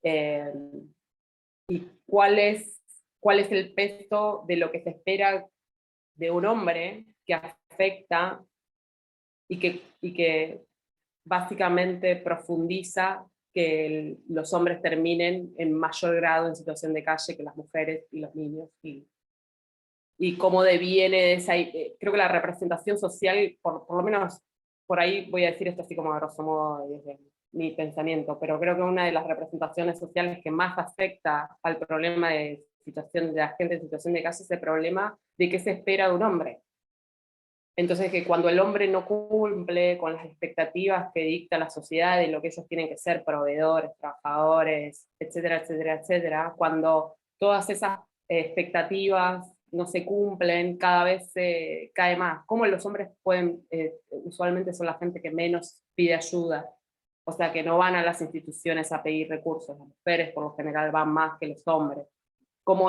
[SPEAKER 2] ¿Y cuál es el peso de lo que se espera de un hombre que afecta y que básicamente profundiza que los hombres terminen en mayor grado en situación de calle que las mujeres y los niños? Y cómo deviene de esa... creo que la representación social, por lo menos por ahí voy a decir esto así como a grosso modo desde mi pensamiento, pero creo que una de las representaciones sociales que más afecta al problema de la gente en situación de calle es el problema de qué se espera de un hombre. Entonces, que cuando el hombre no cumple con las expectativas que dicta la sociedad de lo que ellos tienen que ser, proveedores, trabajadores, etcétera, etcétera, etcétera, cuando todas esas expectativas no se cumplen, cada vez se cae más. ¿Cómo los hombres usualmente son la gente que menos pide ayuda? O sea, que no van a las instituciones a pedir recursos. Las mujeres por lo general van más que los hombres. Cómo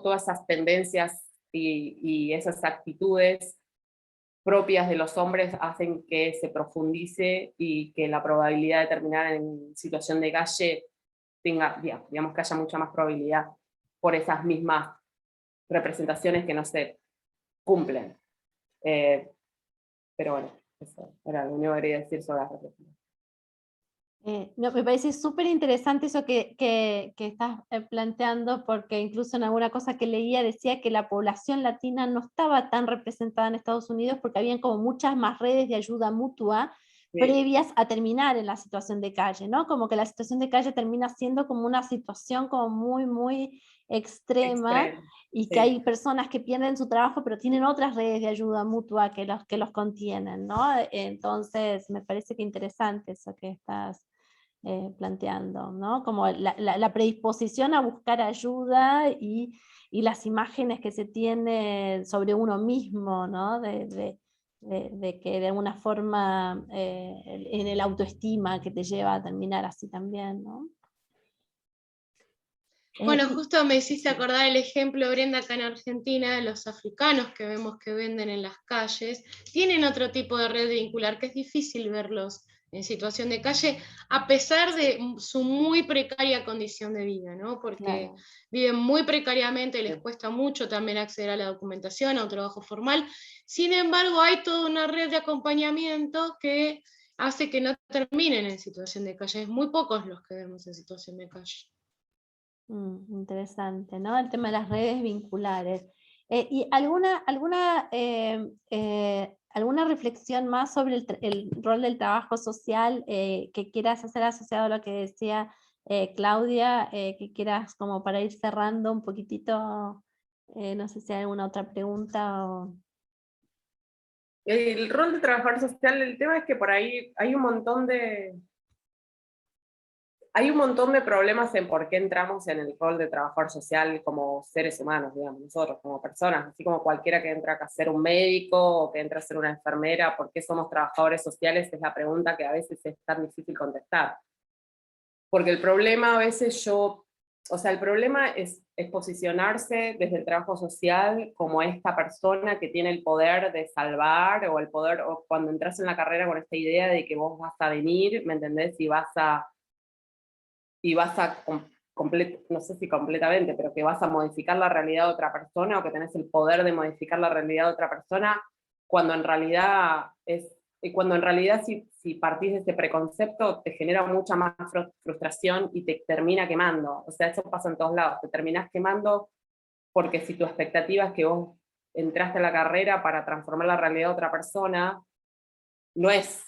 [SPEAKER 2] todas esas tendencias y esas actitudes propias de los hombres hacen que se profundice y que la probabilidad de terminar en situación de calle digamos que haya mucha más probabilidad por esas mismas representaciones que no se cumplen. Pero bueno, eso era lo único que quería decir sobre las representaciones.
[SPEAKER 1] No, me parece súper interesante eso que estás planteando, porque incluso en alguna cosa que leía decía que la población latina no estaba tan representada en Estados Unidos porque habían como muchas más redes de ayuda mutua
[SPEAKER 2] Sí,
[SPEAKER 1] previas a terminar en la situación de calle, ¿no? Como que la situación de calle termina siendo como una situación como muy, muy extrema,
[SPEAKER 2] extremo.
[SPEAKER 1] y que
[SPEAKER 2] Sí.
[SPEAKER 1] hay personas que pierden su trabajo pero tienen otras redes de ayuda mutua que los contienen, ¿no? Entonces me parece que interesante eso que estás planteando, ¿no? Como la predisposición a buscar ayuda y las imágenes que se tiene sobre uno mismo, ¿no? De que de alguna forma en el autoestima que te lleva a terminar así también, ¿no?
[SPEAKER 3] Bueno,
[SPEAKER 1] Y
[SPEAKER 3] justo me hiciste acordar el ejemplo, Brenda, acá en Argentina, los africanos que vemos que venden en las calles, tienen otro tipo de red vincular, que es difícil verlos en situación de calle, a pesar de su muy precaria condición de vida, ¿no? Porque
[SPEAKER 1] claro.
[SPEAKER 3] viven muy precariamente, les cuesta mucho también acceder a la documentación, a un trabajo formal. Sin embargo, hay toda una red de acompañamiento que hace que no terminen en situación de calle. Es muy pocos los que vemos en situación de calle.
[SPEAKER 1] Interesante, ¿no? El tema de las redes vinculares. ¿Y alguna reflexión más sobre el rol del trabajo social que quieras hacer asociado a lo que decía Claudia, que quieras como para ir cerrando un poquitito? No sé si hay alguna otra pregunta.
[SPEAKER 2] El rol de trabajador social, el tema es que por ahí hay un montón de problemas en por qué entramos en el rol de trabajador social como seres humanos, digamos, nosotros como personas, así como cualquiera que entra a ser un médico o que entra a ser una enfermera, ¿por qué somos trabajadores sociales? Es la pregunta que a veces es tan difícil contestar. Porque el problema a veces el problema es posicionarse desde el trabajo social como esta persona que tiene el poder de salvar, o el poder, o cuando entras en la carrera con esta idea de que vos vas a venir, ¿me entendés? No sé si completamente, pero que vas a modificar la realidad de otra persona, o que tenés el poder de modificar la realidad de otra persona, cuando en realidad si partís de ese preconcepto te genera mucha más frustración y te termina quemando. O sea, eso pasa en todos lados, te terminás quemando porque si tu expectativa es que vos entraste a la carrera para transformar la realidad de otra persona, no es,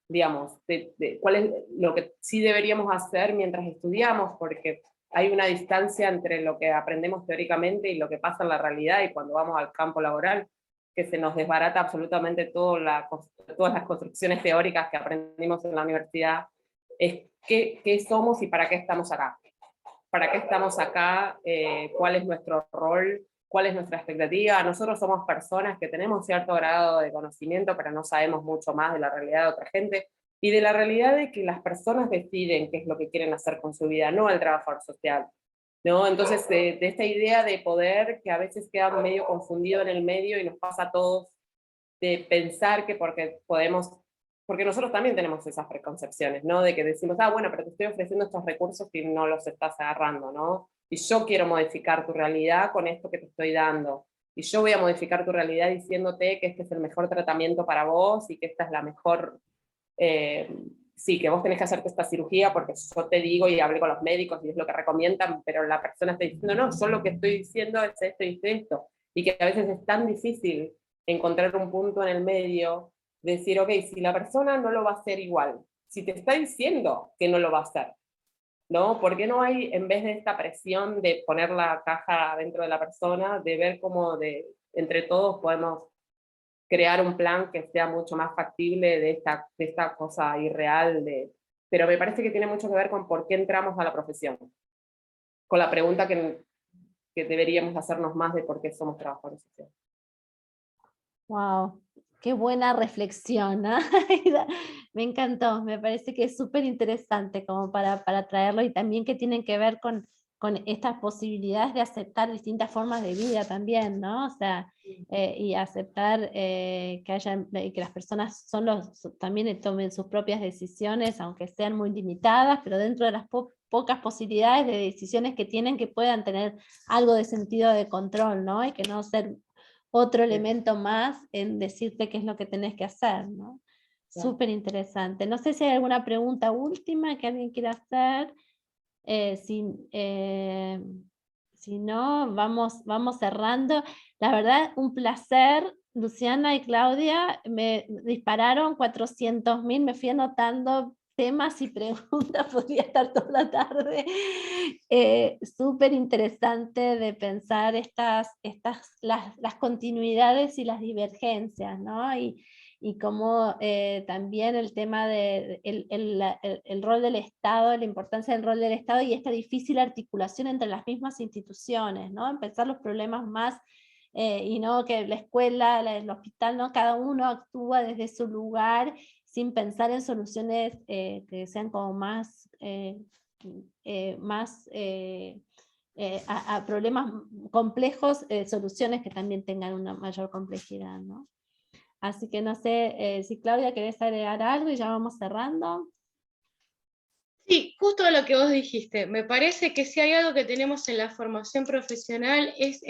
[SPEAKER 2] digamos, cuál es lo que sí deberíamos hacer mientras estudiamos, porque hay una distancia entre lo que aprendemos teóricamente y lo que pasa en la realidad, y cuando vamos al campo laboral, que se nos desbarata absolutamente todas las construcciones teóricas que aprendimos en la universidad, es qué somos y para qué estamos acá. ¿Para qué estamos acá? ¿Cuál es nuestro rol? ¿Cuál es nuestra expectativa? Nosotros somos personas que tenemos cierto grado de conocimiento, pero no sabemos mucho más de la realidad de otra gente, y de la realidad de que las personas deciden qué es lo que quieren hacer con su vida, no el trabajador social, ¿no? Entonces, de esta idea de poder que a veces queda medio confundido en el medio y nos pasa a todos, de pensar que porque nosotros también tenemos esas preconcepciones, ¿no? De que decimos, bueno, pero te estoy ofreciendo estos recursos y no los estás agarrando, ¿no? Y yo quiero modificar tu realidad con esto que te estoy dando. Y yo voy a modificar tu realidad diciéndote que este es el mejor tratamiento para vos y que esta es la mejor, sí, que vos tenés que hacerte esta cirugía porque yo te digo y hablé con los médicos y es lo que recomiendan, pero la persona está diciendo, no, yo lo que estoy diciendo es esto y esto. Y que a veces es tan difícil encontrar un punto en el medio, decir, ok, si la persona no lo va a hacer igual, si te está diciendo que no lo va a hacer, ¿no? ¿Por qué no hay, en vez de esta presión de poner la caja dentro de la persona, de ver cómo entre todos podemos crear un plan que sea mucho más factible de esta cosa irreal? Pero me parece que tiene mucho que ver con por qué entramos a la profesión, con la pregunta que deberíamos hacernos más de por qué somos trabajadores sociales.
[SPEAKER 1] Wow, qué buena reflexión, ¿no? Me encantó, me parece que es súper interesante como para traerlo, y también que tienen que ver con estas posibilidades de aceptar distintas formas de vida también, ¿no? O sea, y aceptar que las personas también tomen sus propias decisiones, aunque sean muy limitadas, pero dentro de las pocas posibilidades de decisiones que tienen, que puedan tener algo de sentido de control, ¿no? Y que no ser otro elemento más en decirte qué es lo que tenés que hacer, ¿no? súper interesante. No sé si hay alguna pregunta última que alguien quiera hacer. Si no, vamos cerrando. La verdad, un placer. Luciana y Claudia me dispararon 400.000, me fui anotando temas y preguntas, podría estar toda la tarde. Súper interesante de pensar las continuidades y las divergencias, ¿no? Y cómo también el tema el rol del Estado, la importancia del rol del Estado y esta difícil articulación entre las mismas instituciones, ¿no? Empezar los problemas más, y no que la escuela, el hospital, ¿no? Cada uno actúa desde su lugar sin pensar en soluciones que sean como más, a problemas complejos, soluciones que también tengan una mayor complejidad, ¿no? Así que no sé si Claudia querés agregar algo y ya vamos cerrando.
[SPEAKER 3] Sí, justo lo que vos dijiste. Me parece que si hay algo que tenemos en la formación profesional es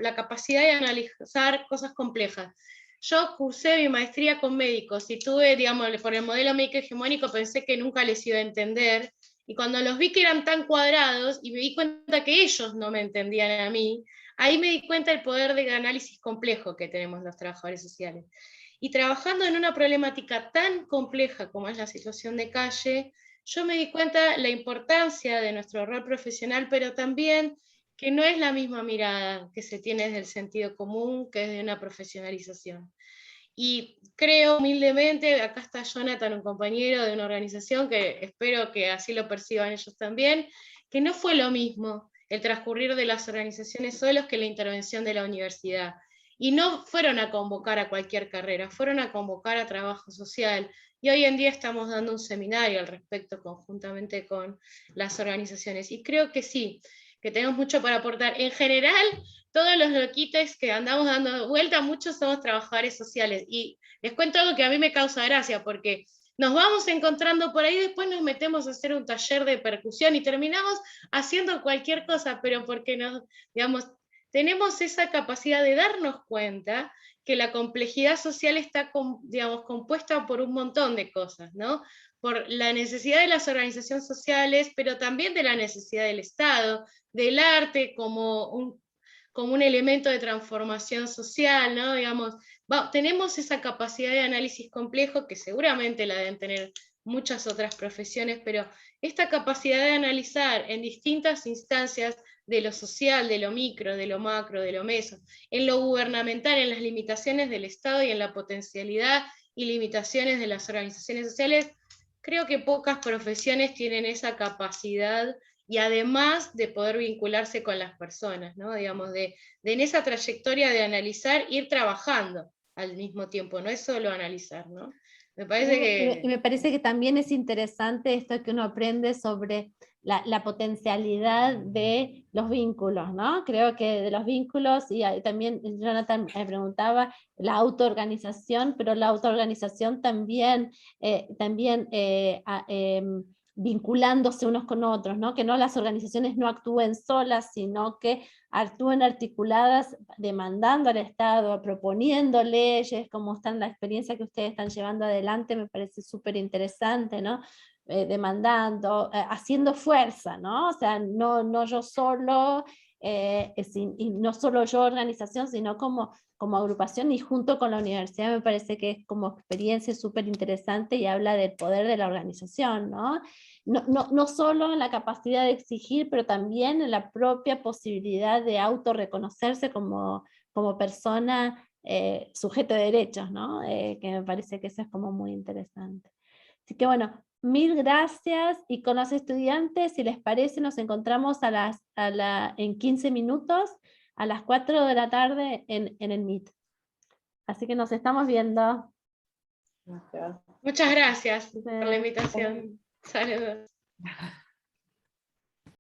[SPEAKER 3] la capacidad de analizar cosas complejas. Yo cursé mi maestría con médicos y tuve, digamos, por el modelo médico hegemónico pensé que nunca les iba a entender, y cuando los vi que eran tan cuadrados y me di cuenta que ellos no me entendían a mí, ahí me di cuenta del poder de análisis complejo que tenemos los trabajadores sociales. Y trabajando en una problemática tan compleja como es la situación de calle, yo me di cuenta la importancia de nuestro rol profesional, pero también que no es la misma mirada que se tiene desde el sentido común que desde una profesionalización. Y creo humildemente, acá está Jonathan, un compañero de una organización que espero que así lo perciban ellos también, que no fue lo mismo el transcurrir de las organizaciones solos que la intervención de la universidad. Y no fueron a convocar a cualquier carrera, fueron a convocar a trabajo social. Y hoy en día estamos dando un seminario al respecto conjuntamente con las organizaciones. Y creo que sí, que tenemos mucho para aportar. En general, todos los loquitos que andamos dando vuelta, muchos somos trabajadores sociales. Y les cuento algo que a mí me causa gracia, porque nos vamos encontrando por ahí, después nos metemos a hacer un taller de percusión y terminamos haciendo cualquier cosa, pero porque digamos, tenemos esa capacidad de darnos cuenta que la complejidad social está, digamos, compuesta por un montón de cosas, ¿no? Por la necesidad de las organizaciones sociales, pero también de la necesidad del Estado, del arte como un elemento de transformación social, ¿no? Digamos, tenemos esa capacidad de análisis complejo que seguramente la deben tener muchas otras profesiones, pero esta capacidad de analizar en distintas instancias de lo social, de lo micro, de lo macro, de lo meso, en lo gubernamental, en las limitaciones del Estado y en la potencialidad y limitaciones de las organizaciones sociales, creo que pocas profesiones tienen esa capacidad, y además de poder vincularse con las personas, ¿no? Digamos, de en esa trayectoria de analizar, ir trabajando al mismo tiempo, no es solo analizar, ¿no? Me parece que...
[SPEAKER 1] Y me parece que también es interesante esto que uno aprende sobre la potencialidad de los vínculos, ¿no? Creo que de los vínculos, y también Jonathan me preguntaba, la autoorganización, pero la autoorganización también, vinculándose unos con otros, ¿no? Que no las organizaciones no actúen solas, sino que actúen articuladas, demandando al Estado, proponiendo leyes, como está en la experiencia que ustedes están llevando adelante, me parece súper interesante, ¿no? Demandando, haciendo fuerza, ¿no? O sea, no yo solo, y no solo yo organización, sino como agrupación, y junto con la universidad me parece que es como experiencia súper interesante y habla del poder de la organización, ¿no? No solo en la capacidad de exigir, pero también en la propia posibilidad de autorreconocerse como persona sujeto de derechos, ¿no? Que me parece que eso es como muy interesante. Así que bueno, mil gracias, y con los estudiantes, si les parece, nos encontramos en 15 minutos, a las 4 de la tarde en el Meet. Así que nos estamos viendo.
[SPEAKER 2] Gracias.
[SPEAKER 3] Muchas gracias por la invitación. Saludos.